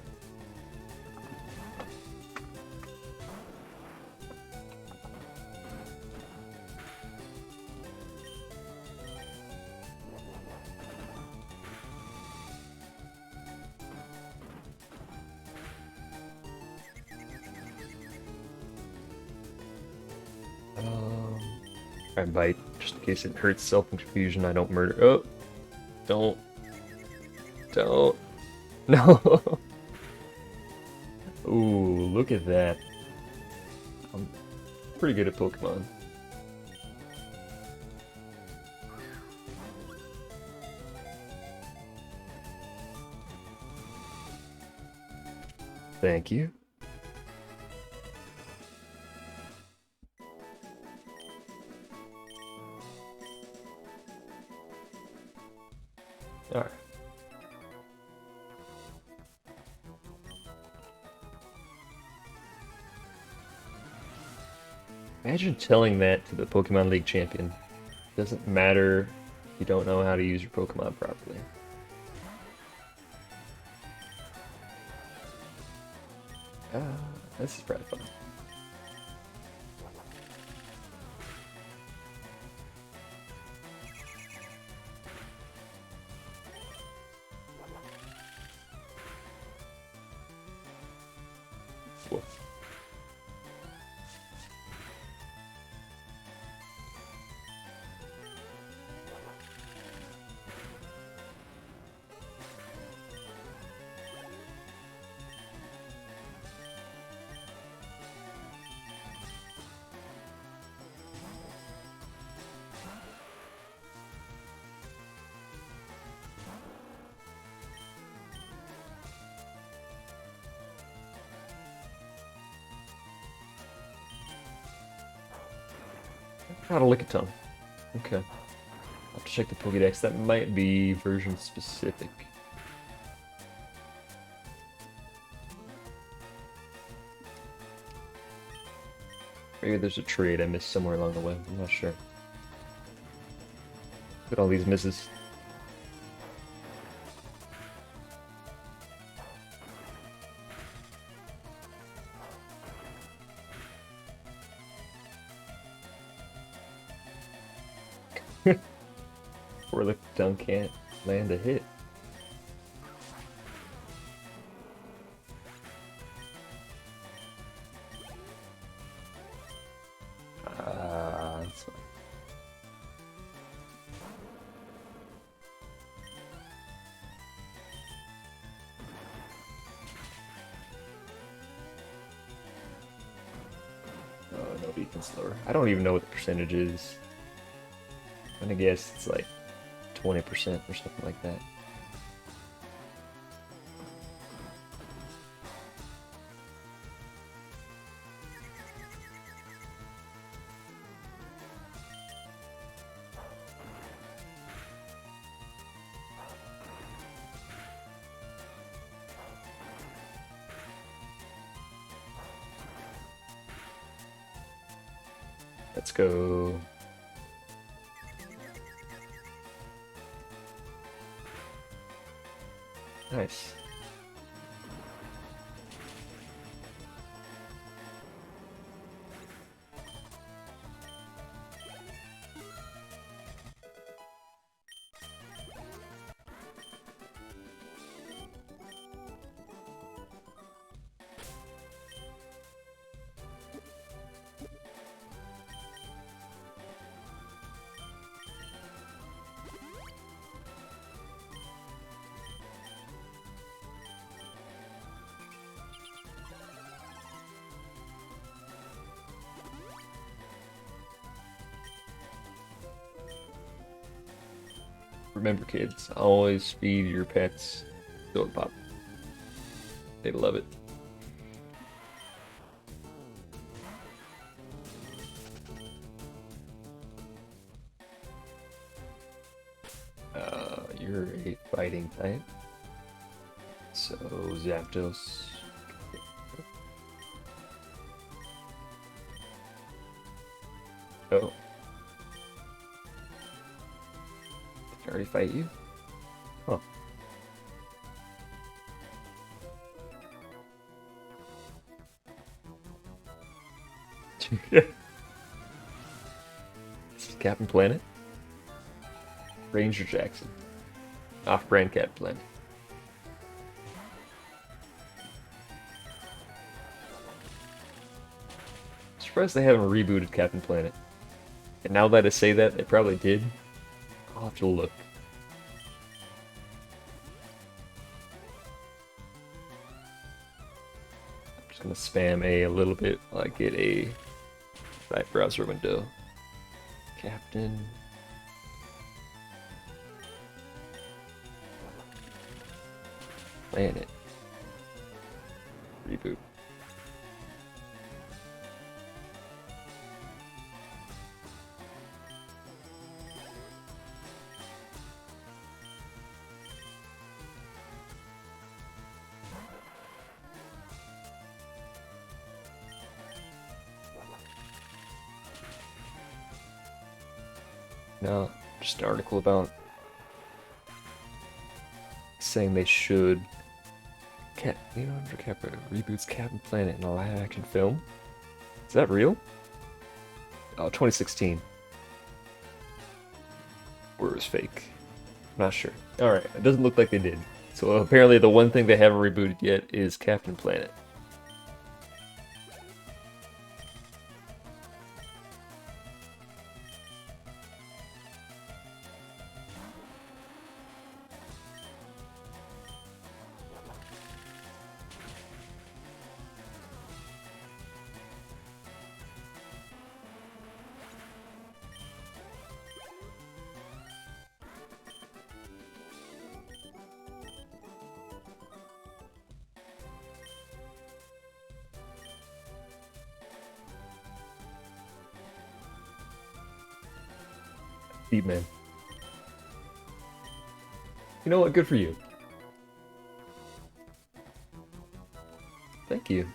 Try and bite, just in case it hurts self-confusion. I don't murder. Oh! Don't. Don't. No! Ooh, look at that. I'm pretty good at Pokemon. Thank you. Alright. Imagine telling that to the Pokemon League champion. Doesn't matter if you don't know how to use your Pokemon properly. This is probably fun. Whoa. Got a Lickitung. Okay. I'll have to check the Pokédex. That might be version specific. Maybe there's a trade I missed somewhere along the way. I'm not sure. Look at all these misses. Poor Lickitung can't land a hit. It'll be even slower. I don't even know what the percentage is. I'm gonna guess it's like 20% or something like that. Let's go. Nice. Remember, kids, always feed your pets Dog Pop. They love it. You're a fighting type. So, Zapdos. Oh. Did I already fight you? Huh. This is Captain Planet. Ranger Jackson. Off-brand Captain Planet. Surprised they haven't rebooted Captain Planet. And now that I say that, they probably did. I'll have to look. I'm just gonna spam A little bit while I get a side browser window. Captain Planet. Reboot. No, just an article about saying they should. Leonardo DiCaprio reboots Captain Planet in a live-action film. Is that real? Oh, 2016. Or it was fake. I'm not sure. Alright, it doesn't look like they did. So apparently the one thing they haven't rebooted yet is Captain Planet. Deep man. You know what? Good for you. Thank you.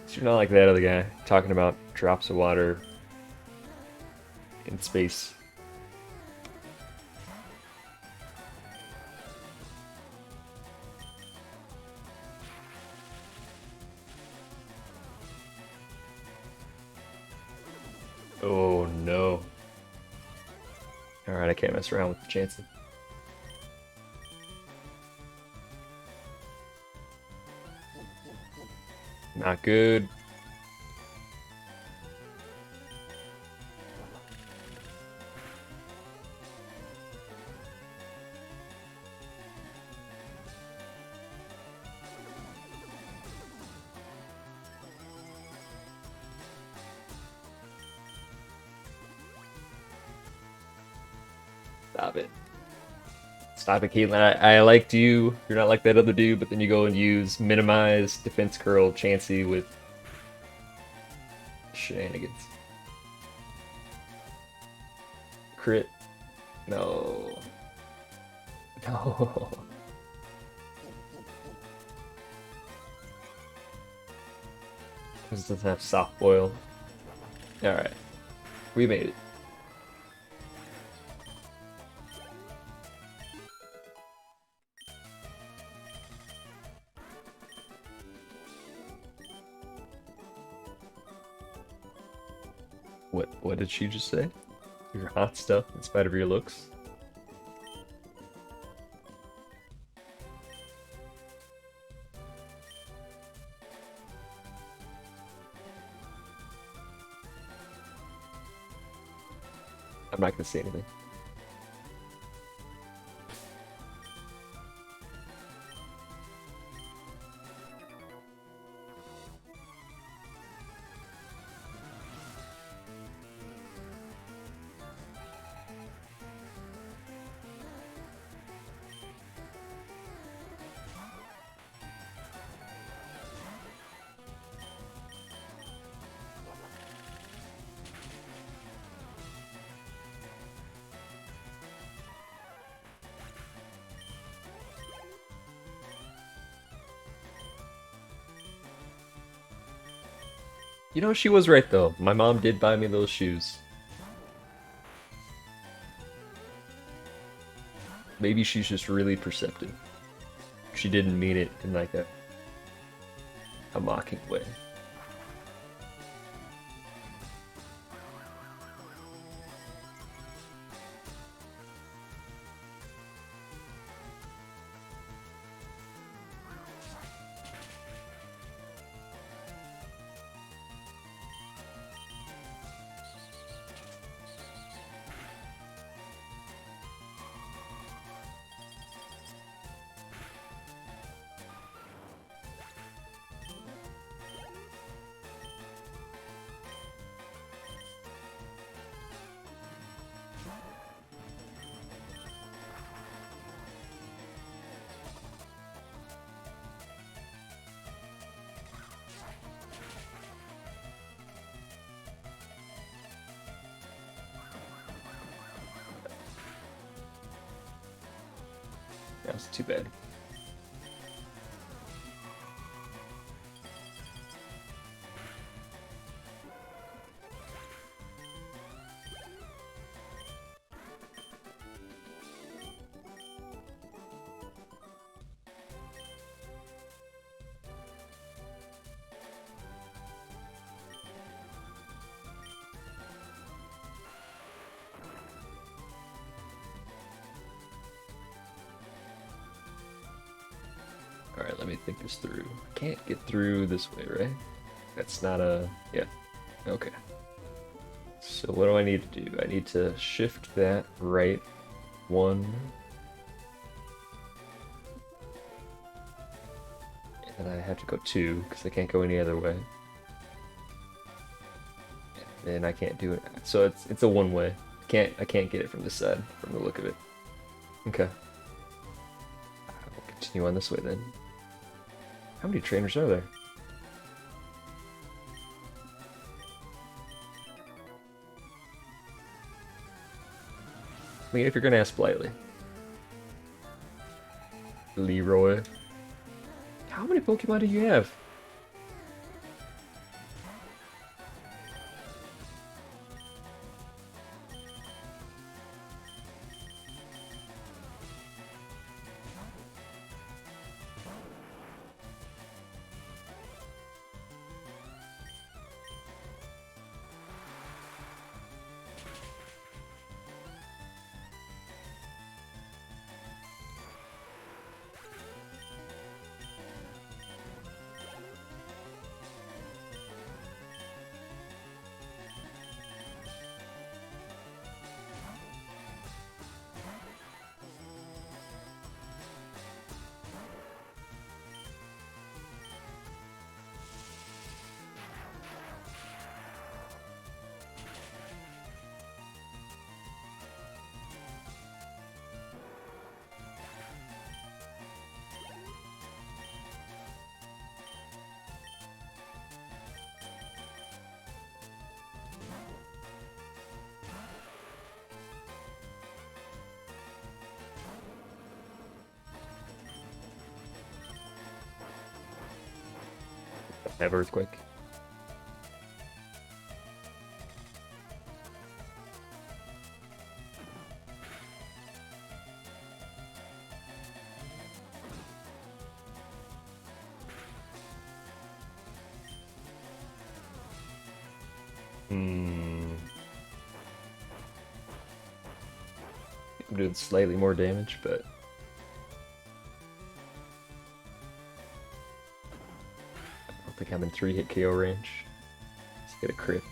So you're not like that other guy talking about drops of water in space. Oh no. Alright, I can't mess around with the chances. Not good. Stop it. Stop it, Caitlyn. I liked you. You're not like that other dude, but then you go and use minimize, defense curl, Chansey with shenanigans. Crit. No. No. This doesn't have soft boil. Alright. We made it. What did she just say? You're hot stuff in spite of your looks? I'm not gonna say anything. You know, she was right though. My mom did buy me those shoes. Maybe she's just really perceptive. She didn't mean it in like a mocking way. That's too bad. Alright, let me think this through. I can't get through this way, right? That's not a... yeah. Okay. So what do I need to do? I need to shift that right one. And I have to go two, because I can't go any other way. And I can't do it. So it's a one-way. I can't get it from this side, from the look of it. Okay. We'll continue on this way then. How many trainers are there? I mean, if you're gonna ask politely. Leroy. How many Pokemon do you have? Have Earthquake. I'm doing slightly more damage, but I don't think I'm in 3-hit KO range. Let's get a crit.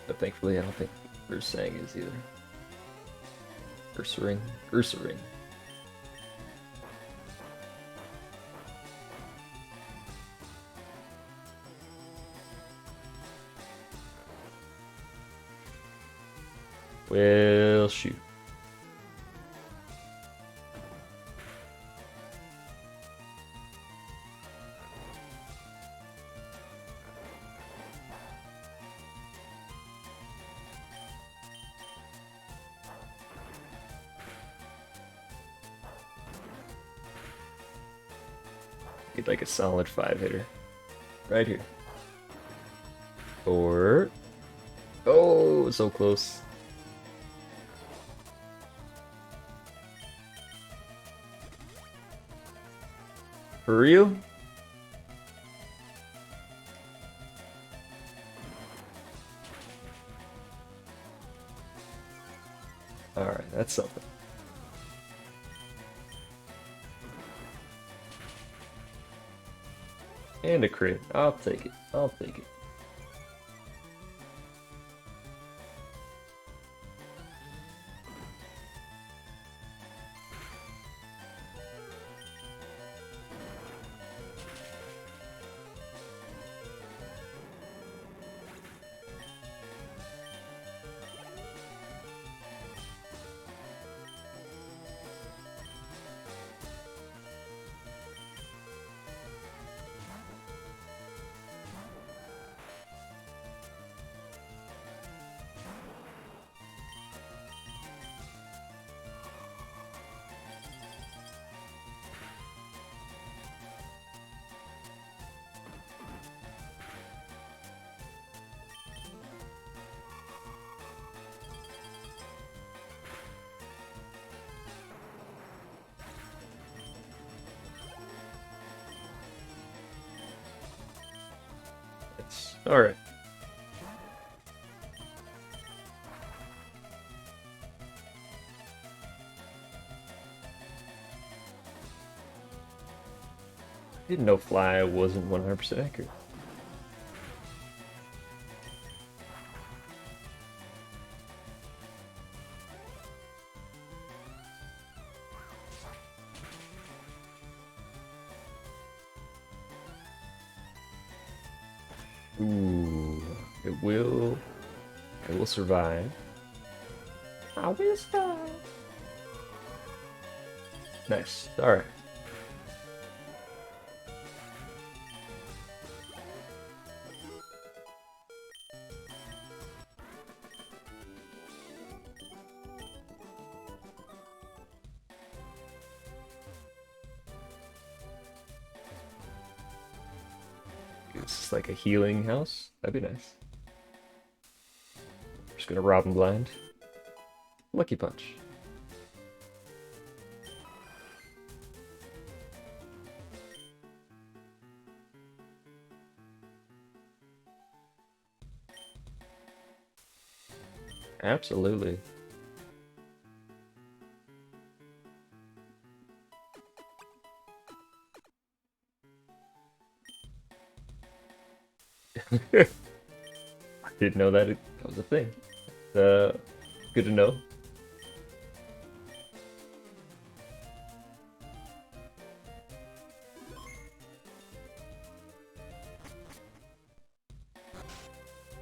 But thankfully, I don't think Ursang is either. Ursaring. Ursaring. Well, shoot. Get like a solid 5-hitter. Right here. Or... Oh, so close. For real? Alright, that's something. And a crit. I'll take it. I'll take it. Alright. Didn't know Fly wasn't 100% accurate. Ooh, it will survive. I will survive. Nice. All right. It's like a healing house. That'd be nice. Just gonna rob him blind. Lucky punch. Absolutely. I didn't know that that was a thing. Good to know.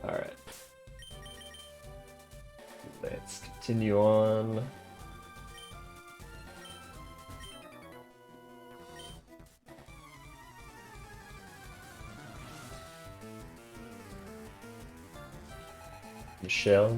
All right. Let's continue on. Michelle.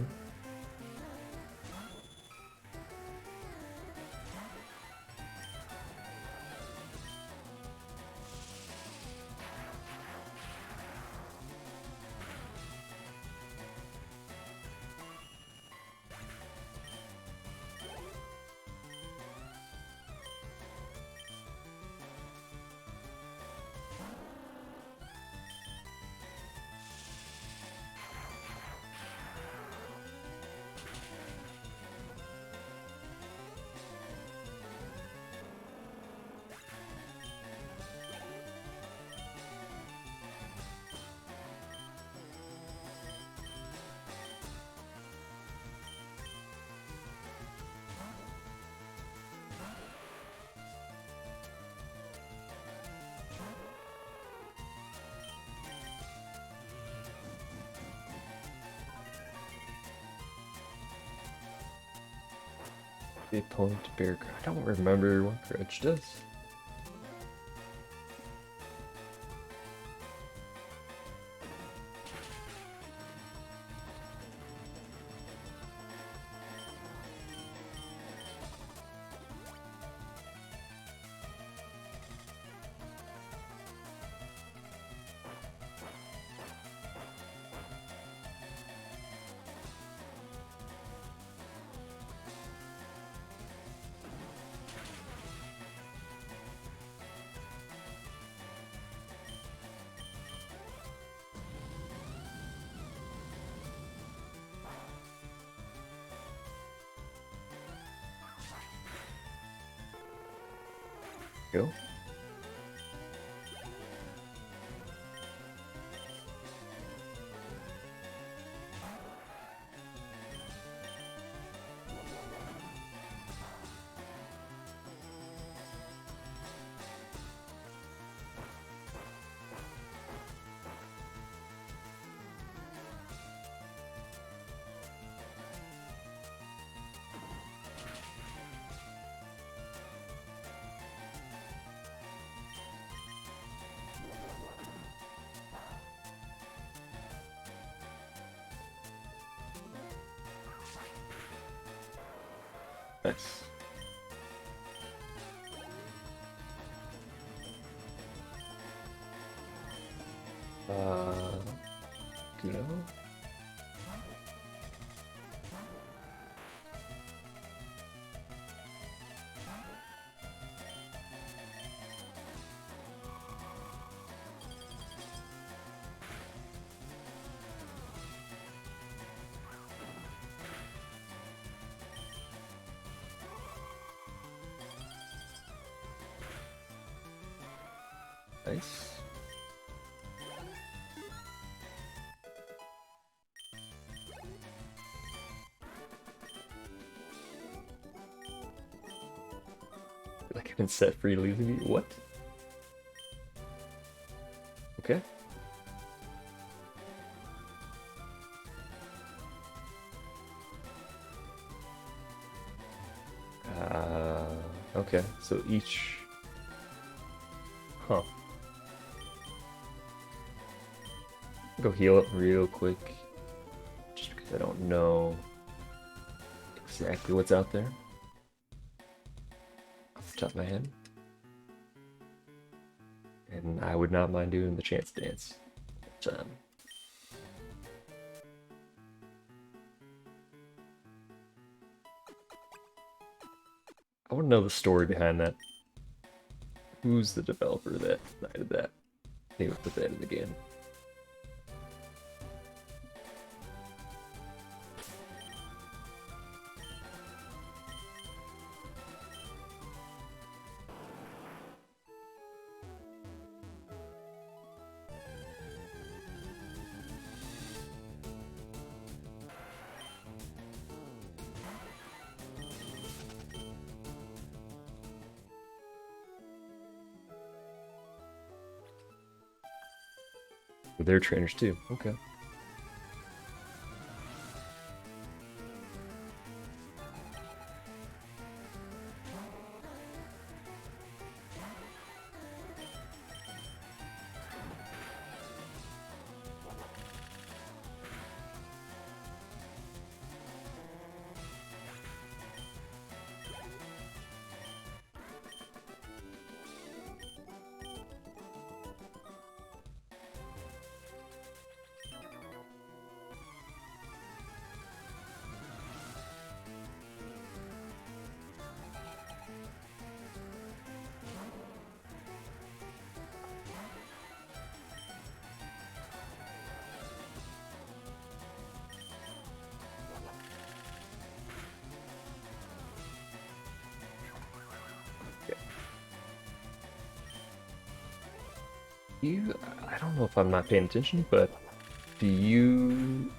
The opponent to bear. I don't remember what Grudge does. Go. Nice. Kuno? Nice. Like I've been set free to leave the view. What? Okay. Okay. So each. Huh. Go heal up real quick. Just because I don't know exactly what's out there. Off the top of my head. And I would not mind doing the chance dance. But, I want to know the story behind that. Who's the developer that did that? They would put that in the game. They're trainers too. Okay. I don't know if I'm not paying attention, but do you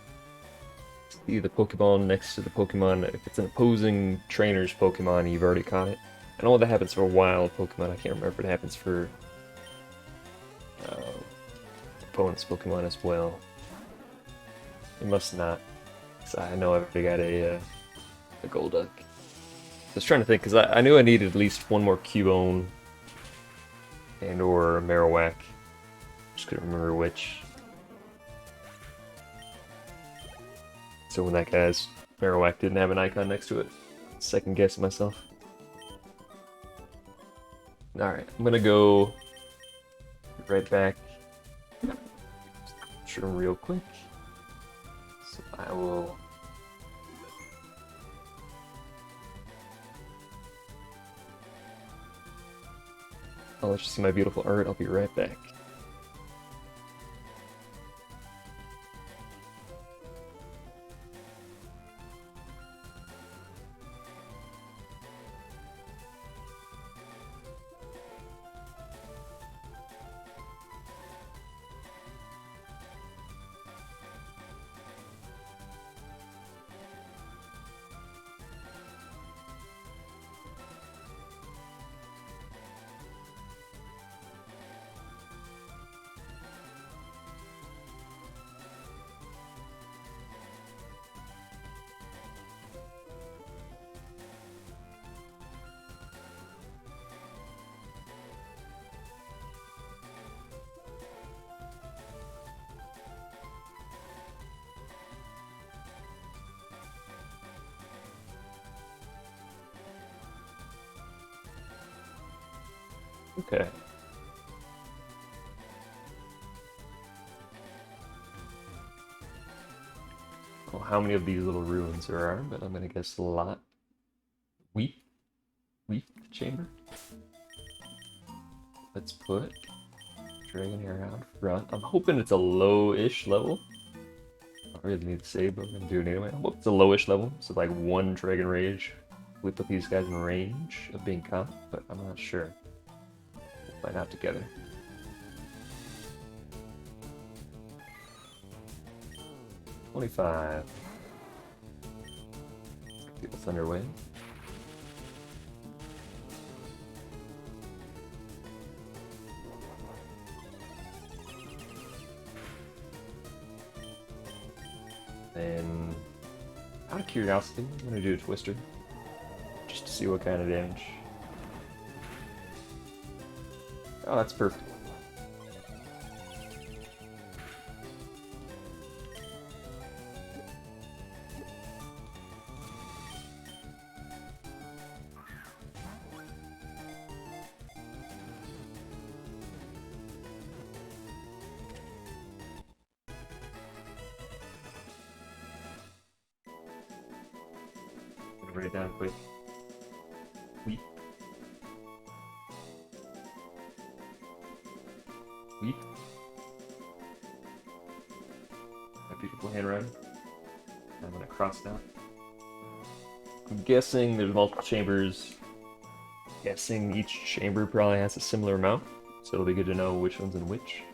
see the Pokemon next to the Pokemon? If it's an opposing trainer's Pokemon, you've already caught it. I know that happens for wild Pokemon. I can't remember if it happens for uh, opponent's Pokemon as well. It must not. So I know I've got a Golduck. I was trying to think, because I knew I needed at least one more Cubone and or Marowak. Just couldn't remember which. So when that guy's Marowak didn't have an icon next to it, second guess myself. Alright, I'm gonna go right back. Show them real quick. So I will. I'll let you see my beautiful art. I'll be right back. Okay. Well, how many of these little ruins there are, but I'm gonna guess a lot. Wheat chamber. Let's put Dragon Hair out front. I'm hoping it's a low-ish level. I don't really need to save, but I'm gonna do it anyway. I hope it's a lowish level, so like one Dragon Rage. We put these guys in range of being caught, but I'm not sure. We'll find out together. $25. People Thunder Wave. Then, out of curiosity, I'm gonna do a Twister, just to see what kind of damage. Oh, that's perfect. Write it down quick. Weep. Weep. My beautiful handwriting. I'm gonna cross it out. I'm guessing there's multiple chambers. Guessing each chamber probably has a similar amount, so it'll be good to know which one's in which.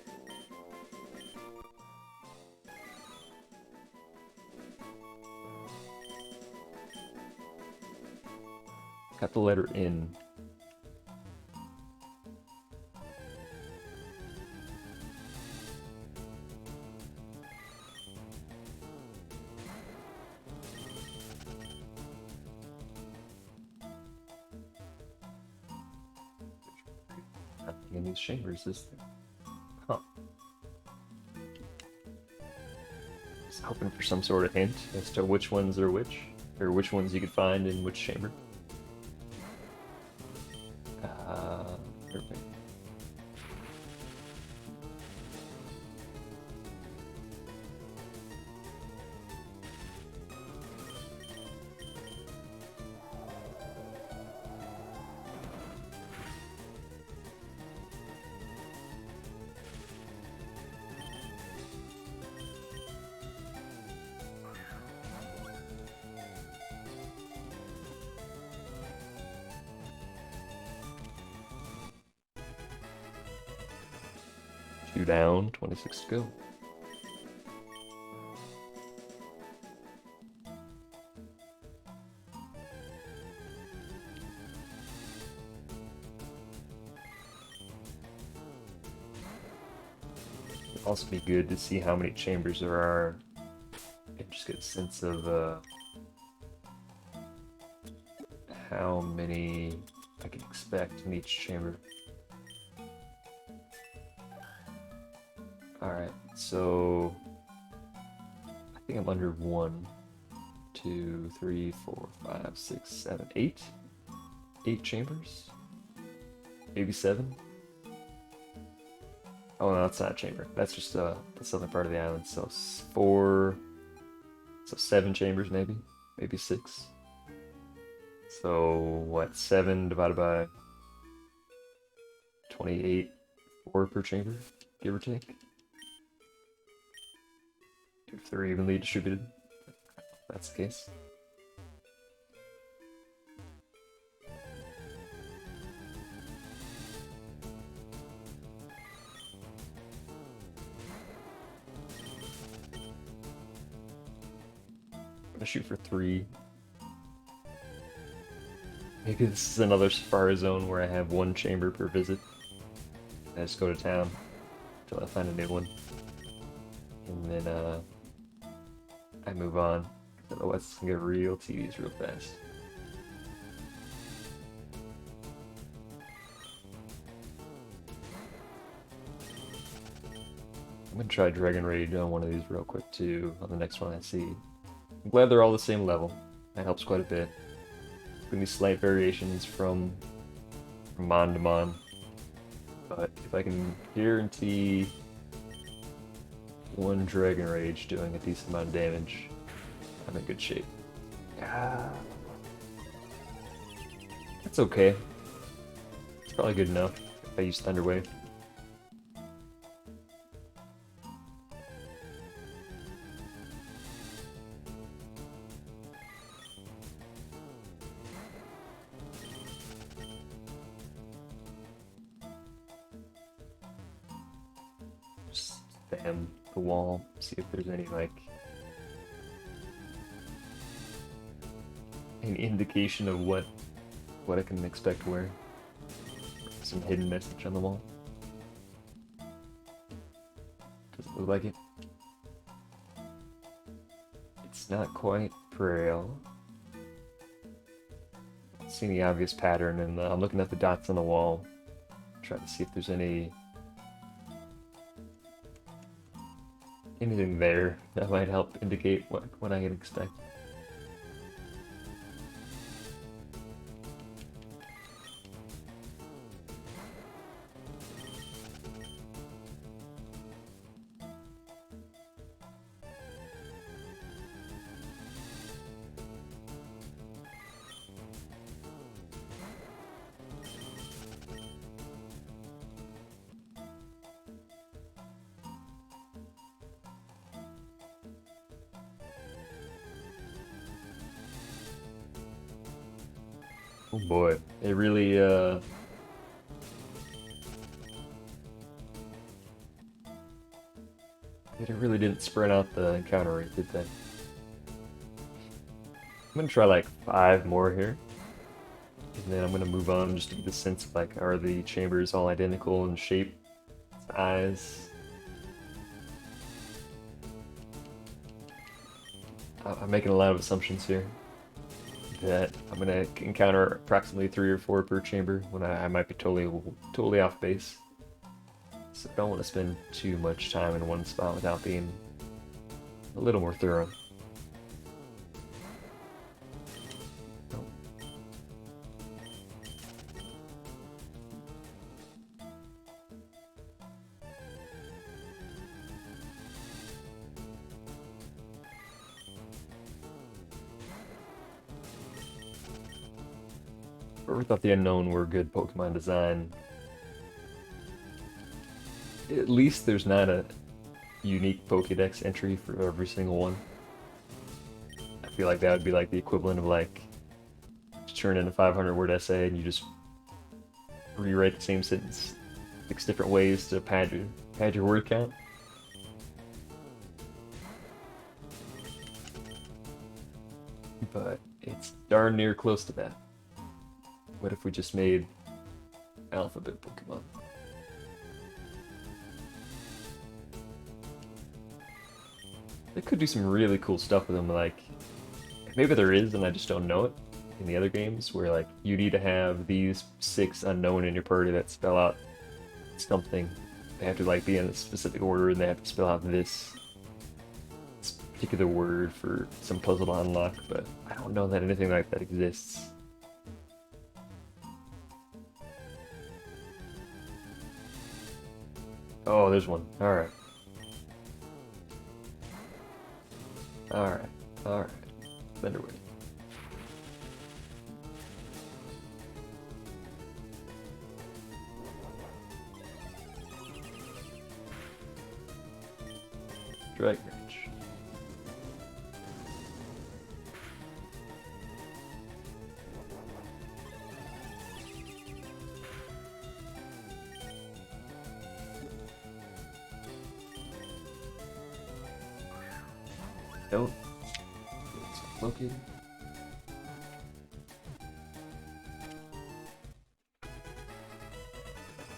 Got the letter N. Nothing in these chambers, is there? Huh. Just hoping for some sort of hint as to which ones are which, or which ones you could find in which chamber. Perfect. Two down, 26 to go. It'd also be good to see how many chambers there are and just get a sense of how many I can expect in each chamber. Alright, so I think I'm under 1, 2, 3, 4, 5, 6, 7, 8. 8 chambers? Maybe 7? Oh no, that's not a chamber. That's just the southern part of the island. So 4, so 7 chambers maybe? Maybe 6. So what, 7 divided by 28, 4 per chamber, give or take? If they're evenly distributed, if that's the case. I'm gonna shoot for 3. Maybe this is another Safari Zone where I have 1 chamber per visit. I just go to town until I find a new one. And then I move on. Otherwise it's gonna get real tedious real fast. I'm gonna try Dragon Rage on one of these real quick too, on the next one I see. I'm glad they're all the same level. That helps quite a bit. There's gonna be slight variations from mon to mon. But if I can guarantee 1 Dragon Rage doing a decent amount of damage, I'm in good shape. Ah, that's okay. It's probably good enough if I use Thunder Wave. Just spam the wall, see if there's any like an indication of what I can expect where. Some hidden message on the wall. Does it look like it? It's not quite Braille. I don't see any obvious pattern, and I'm looking at the dots on the wall, trying to see if there's anything there that might help indicate what I can expect. Oh boy, it really it really didn't spread out the encounter rate, did they? I'm gonna try like 5 more here, and then I'm gonna move on just to get the sense of like, are the chambers all identical in shape, size? I'm making a lot of assumptions here that I'm gonna encounter approximately 3 or 4 per chamber when I might be totally off base. So I don't want to spend too much time in one spot without being a little more thorough. Oh. Whoever thought the Unknown were good Pokemon design, at least there's not a unique Pokédex entry for every single one. I feel like that would be like the equivalent of like just turn in a 500-word essay and you just rewrite the same sentence 6 different ways to pad your word count. But it's darn near close to that. What if we just made alphabet Pokemon? They could do some really cool stuff with them, like, maybe there is and I just don't know it, in the other games, where like you need to have these 6 unknown in your party that spell out something. They have to like be in a specific order, and they have to spell out this particular word for some puzzle to unlock. But I don't know that anything like that exists. Oh, there's one. All right. All right. All right. Thunderwave. Dragon Rage. Nope. It's located.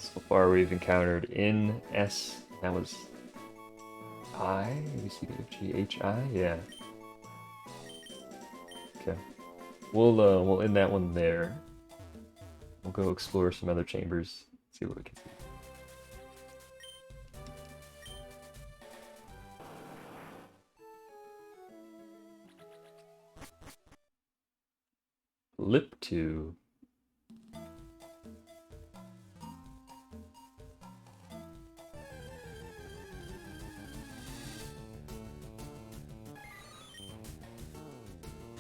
So far we've encountered in S. That was I, A, B, C, D, F, G, H, I? Yeah. Okay. We'll end that one there. We'll go explore some other chambers, see what we can see. Lip 2.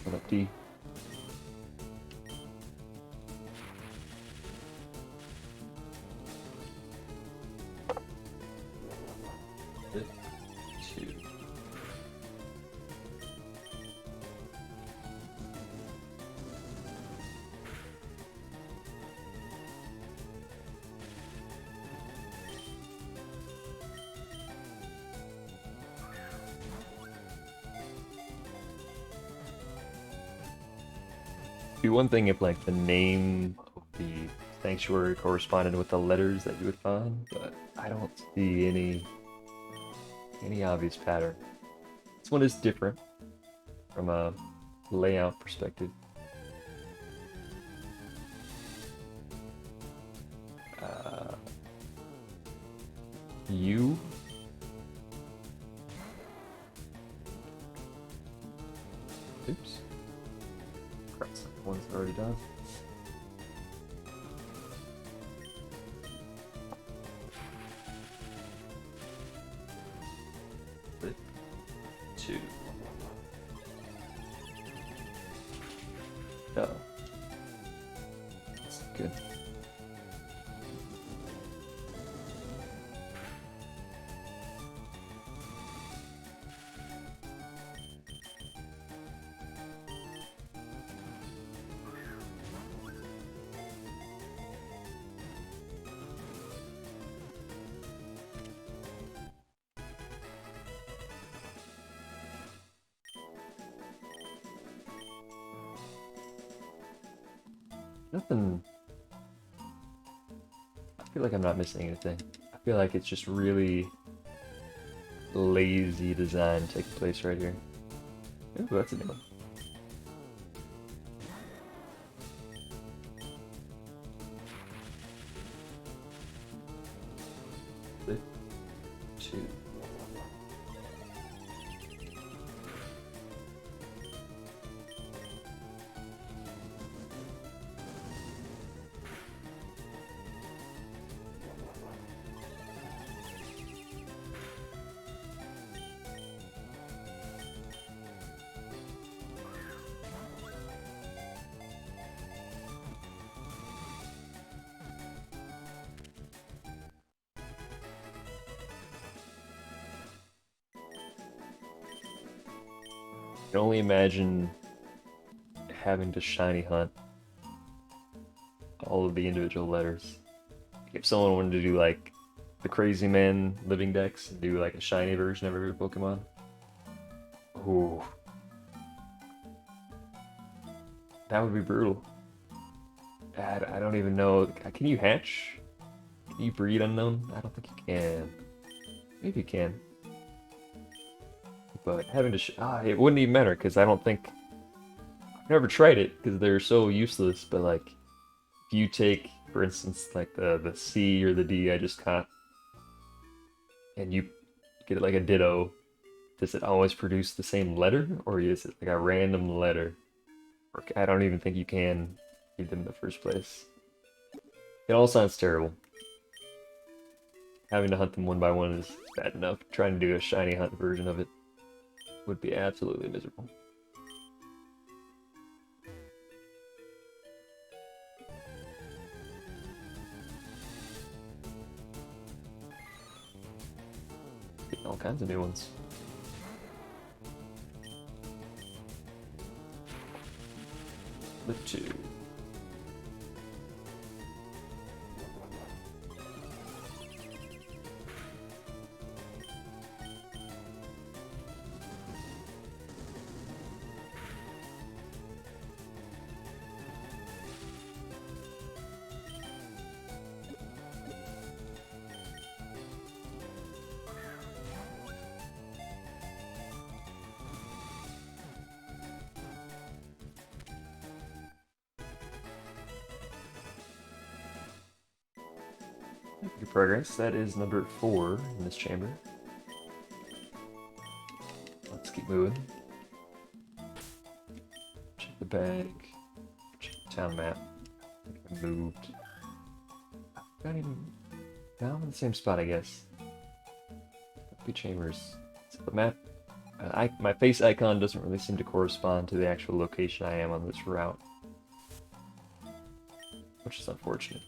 What up, D? Lip 2. Be one thing if like the name of the sanctuary corresponded with the letters that you would find, but I don't see any obvious pattern. This one is different from a layout perspective. U. Oops. One's already done. Flip 2. Oh. That's good. Nothing. I feel like I'm not missing anything. I feel like it's just really lazy design taking place right here. Ooh, that's a new one. Flip 2. I can only imagine having to shiny hunt all of the individual letters. If someone wanted to do like the Crazy Man living dex and do like a shiny version of every Pokemon. Ooh. That would be brutal. I don't even know. Can you hatch? Can you breed unknown? I don't think you can. Maybe you can. But having to it wouldn't even matter because I don't think I've never tried it because they're so useless, but like if you take, for instance, like the C or the D I just caught, and you get like a ditto, does it always produce the same letter, or is it like a random letter? Or I don't even think you can read them in the first place. It all sounds terrible. Having to hunt them one by one is bad enough. Trying to do a shiny hunt version of it would be absolutely miserable. Getting all kinds of new ones. The two. Good progress. That is number 4 in this chamber. Let's keep moving. Check the bag. Check the town map. I moved. Not even. Now I'm in the same spot, I guess. Be chambers. So the map. My face icon doesn't really seem to correspond to the actual location I am on this route, which is unfortunate.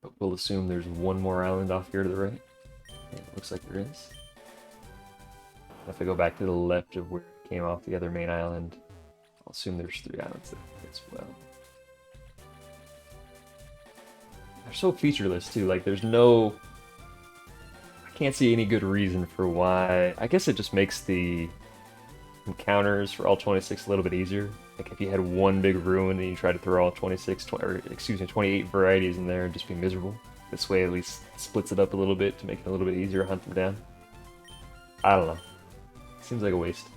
But we'll assume there's one more island off here to the right. Yeah, it looks like there is. If I go back to the left of where it came off the other main island, I'll assume there's 3 islands there as well. They're so featureless too, like there's no... I can't see any good reason for why... I guess it just makes the encounters for all 26 a little bit easier. Like if you had one big ruin and you tried to throw all 28 varieties in there and just be miserable. This way at least splits it up a little bit to make it a little bit easier to hunt them down. I don't know. Seems like a waste.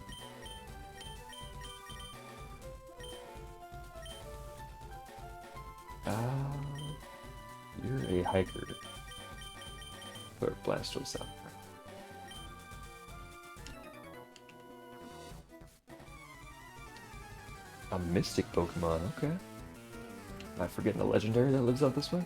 You're a hiker. Put Blastoise out. A mystic Pokemon, okay. Am I forgetting a legendary that lives out this way?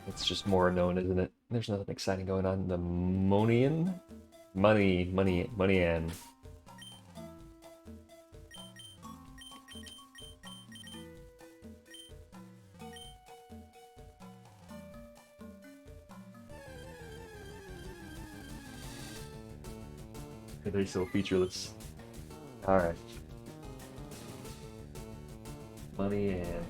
It's just more known, isn't it? There's nothing exciting going on. The Monian? Moneyan. They're so featureless. Alright. Moneyan.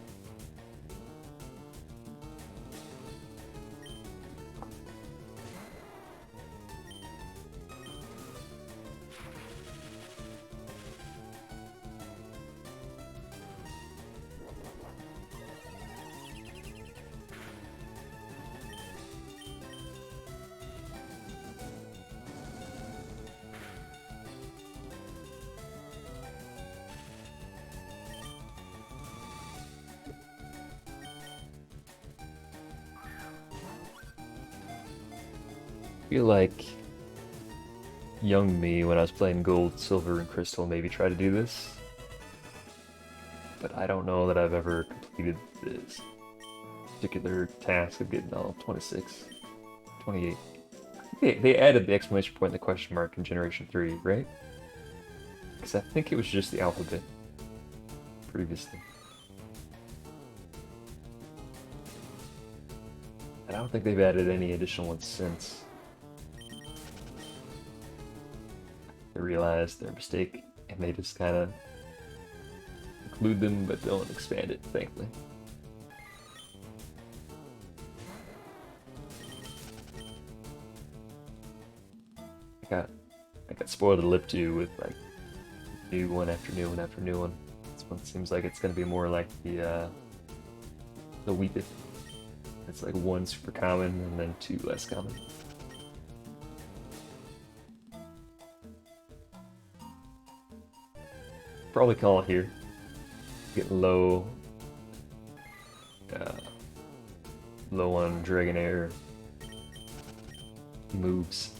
feel like young me when I was playing Gold, Silver, and Crystal maybe try to do this, but I don't know that I've ever completed this particular task of getting all 26, 28. They added the exclamation point and the question mark in Generation 3, right? Because I think it was just the alphabet previously. And I don't think they've added any additional ones since. They realized their mistake and they just kind of include them but don't expand it, thankfully. I got spoiled a lip too with like new one after new one after new one. This one seems like it's gonna be more like the Weepit. It's like one super common and then two less common. Probably call it here. Getting low, low on Dragonair moves.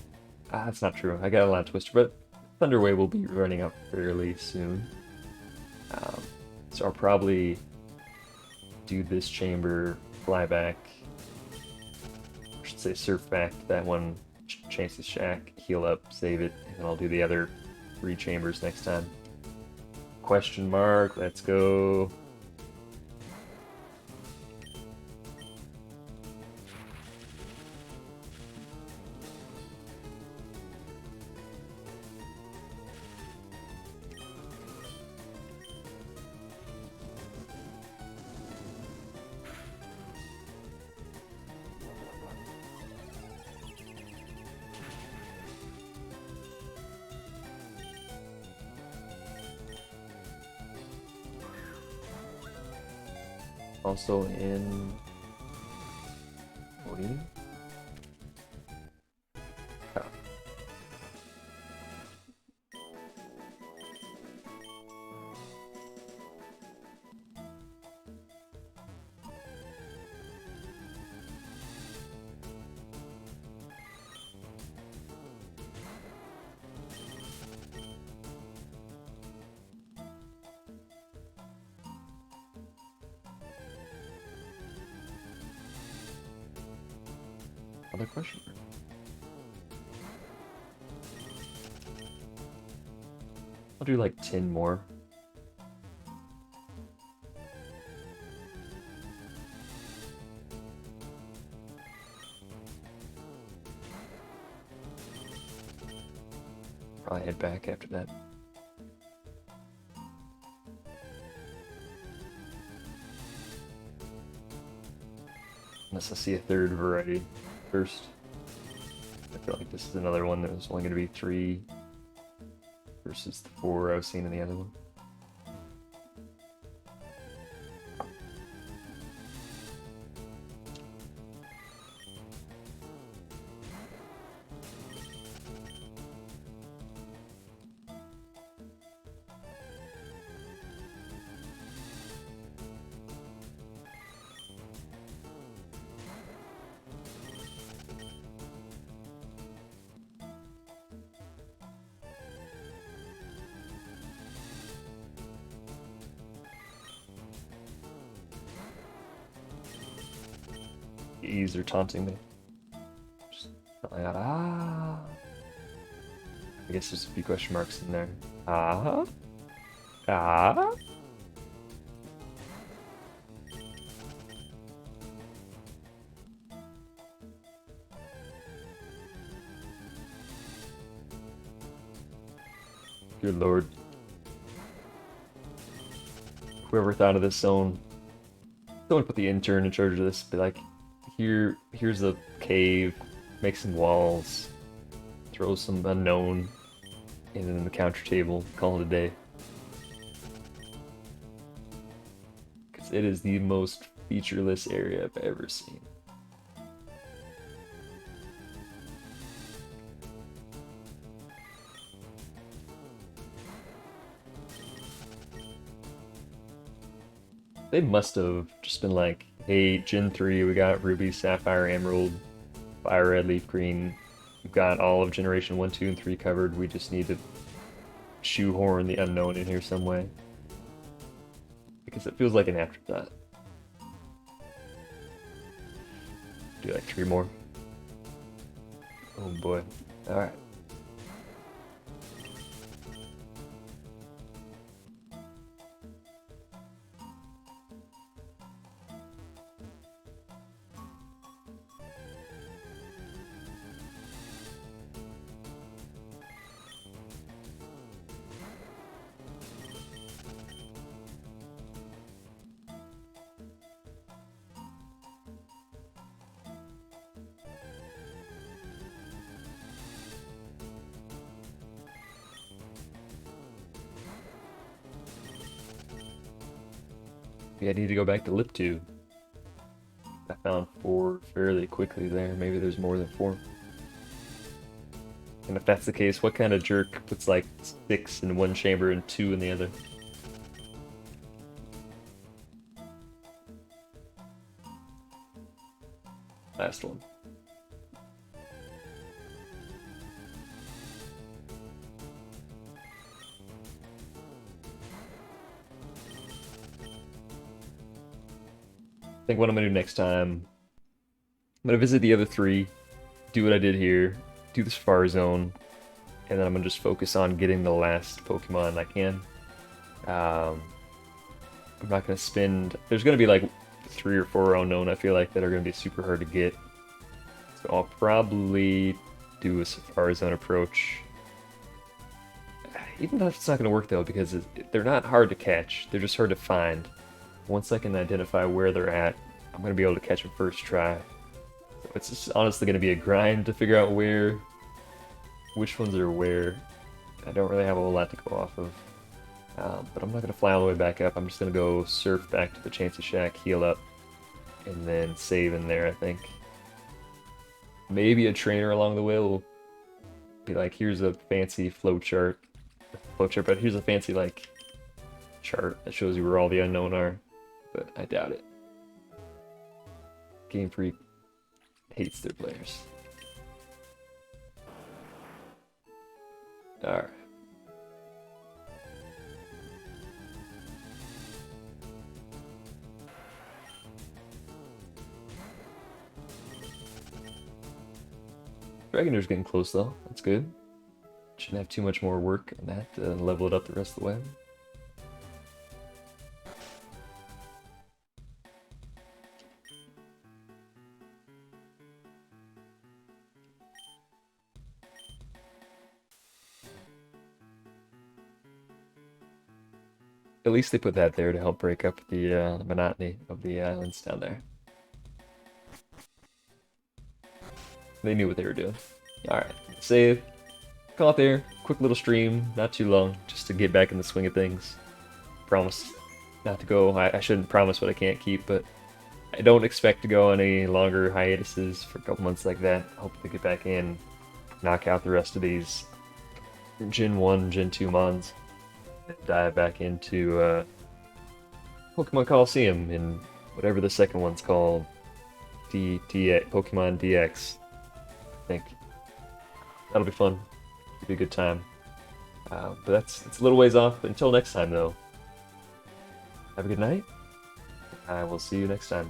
Ah, that's not true. I got a lot of Twister, but Thunderwave will be running up fairly soon. So I'll probably do this chamber, fly back, I should say surf back to that one, Chance's Shack, heal up, save it, and then I'll do the other 3 chambers next time. Question mark, let's go. Also in Odin. Oh. Other question. I'll do like 10 more. Probably head back after that. Unless I see a third variety first. I feel like this is another one that was only going to be 3 versus the 4 I was seeing in the other one. Ease are taunting me. Just like that. Ah. I guess there's a few question marks in there. Ah. Ah. Good lord. Whoever thought of this zone. Someone put the intern in charge of this, be like, here's a cave, make some walls, throw some unknown in the counter table, call it a day. Because it is the most featureless area I've ever seen. They must have just been like, hey, Gen 3, we got Ruby, Sapphire, Emerald, Fire Red, Leaf Green, we've got all of Generation 1, 2, and 3 covered. We just need to shoehorn the unknown in here some way. Because it feels like an afterthought. Do like 3 more. Oh boy. Alright. Yeah, I need to go back to Lip 2. I found 4 fairly quickly there. Maybe there's more than 4. And if that's the case, what kind of jerk puts like 6 in one chamber and 2 in the other? Last one. I think what I'm gonna do next time, I'm gonna visit the other 3, do what I did here, do the Safari Zone, and then I'm gonna just focus on getting the last Pokemon I can. I'm not gonna spend. There's gonna be like 3 or 4 unknown I feel like that are gonna be super hard to get. So I'll probably do a Safari Zone approach. Even though it's not gonna work though, because they're not hard to catch. They're just hard to find. Once I can identify where they're at, I'm going to be able to catch them first try. So it's just honestly going to be a grind to figure out which ones are where. I don't really have a whole lot to go off of. But I'm not going to fly all the way back up. I'm just going to go surf back to the Chansey Shack, heal up, and then save in there, I think. Maybe a trainer along the way will be like, here's a fancy flowchart. But here's a fancy, like, chart that shows you where all the unknown are. But I doubt it. Game Freak hates their players. Alright. Dragonair's getting close though. That's good. Shouldn't have too much more work on that to level it up the rest of the way. At least they put that there to help break up the monotony of the islands down there. They knew what they were doing. Alright, save. Call it there. Quick little stream, not too long, just to get back in the swing of things. Promise not to go. I shouldn't promise what I can't keep, but I don't expect to go on any longer hiatuses for a couple months like that. Hope to get back in, knock out the rest of these Gen 1, Gen 2 mons. Dive back into Pokemon Coliseum and whatever the second one's called, Pokemon DX. I think that'll be fun. It'll be a good time. But it's a little ways off. But until next time, though, have a good night. I will see you next time.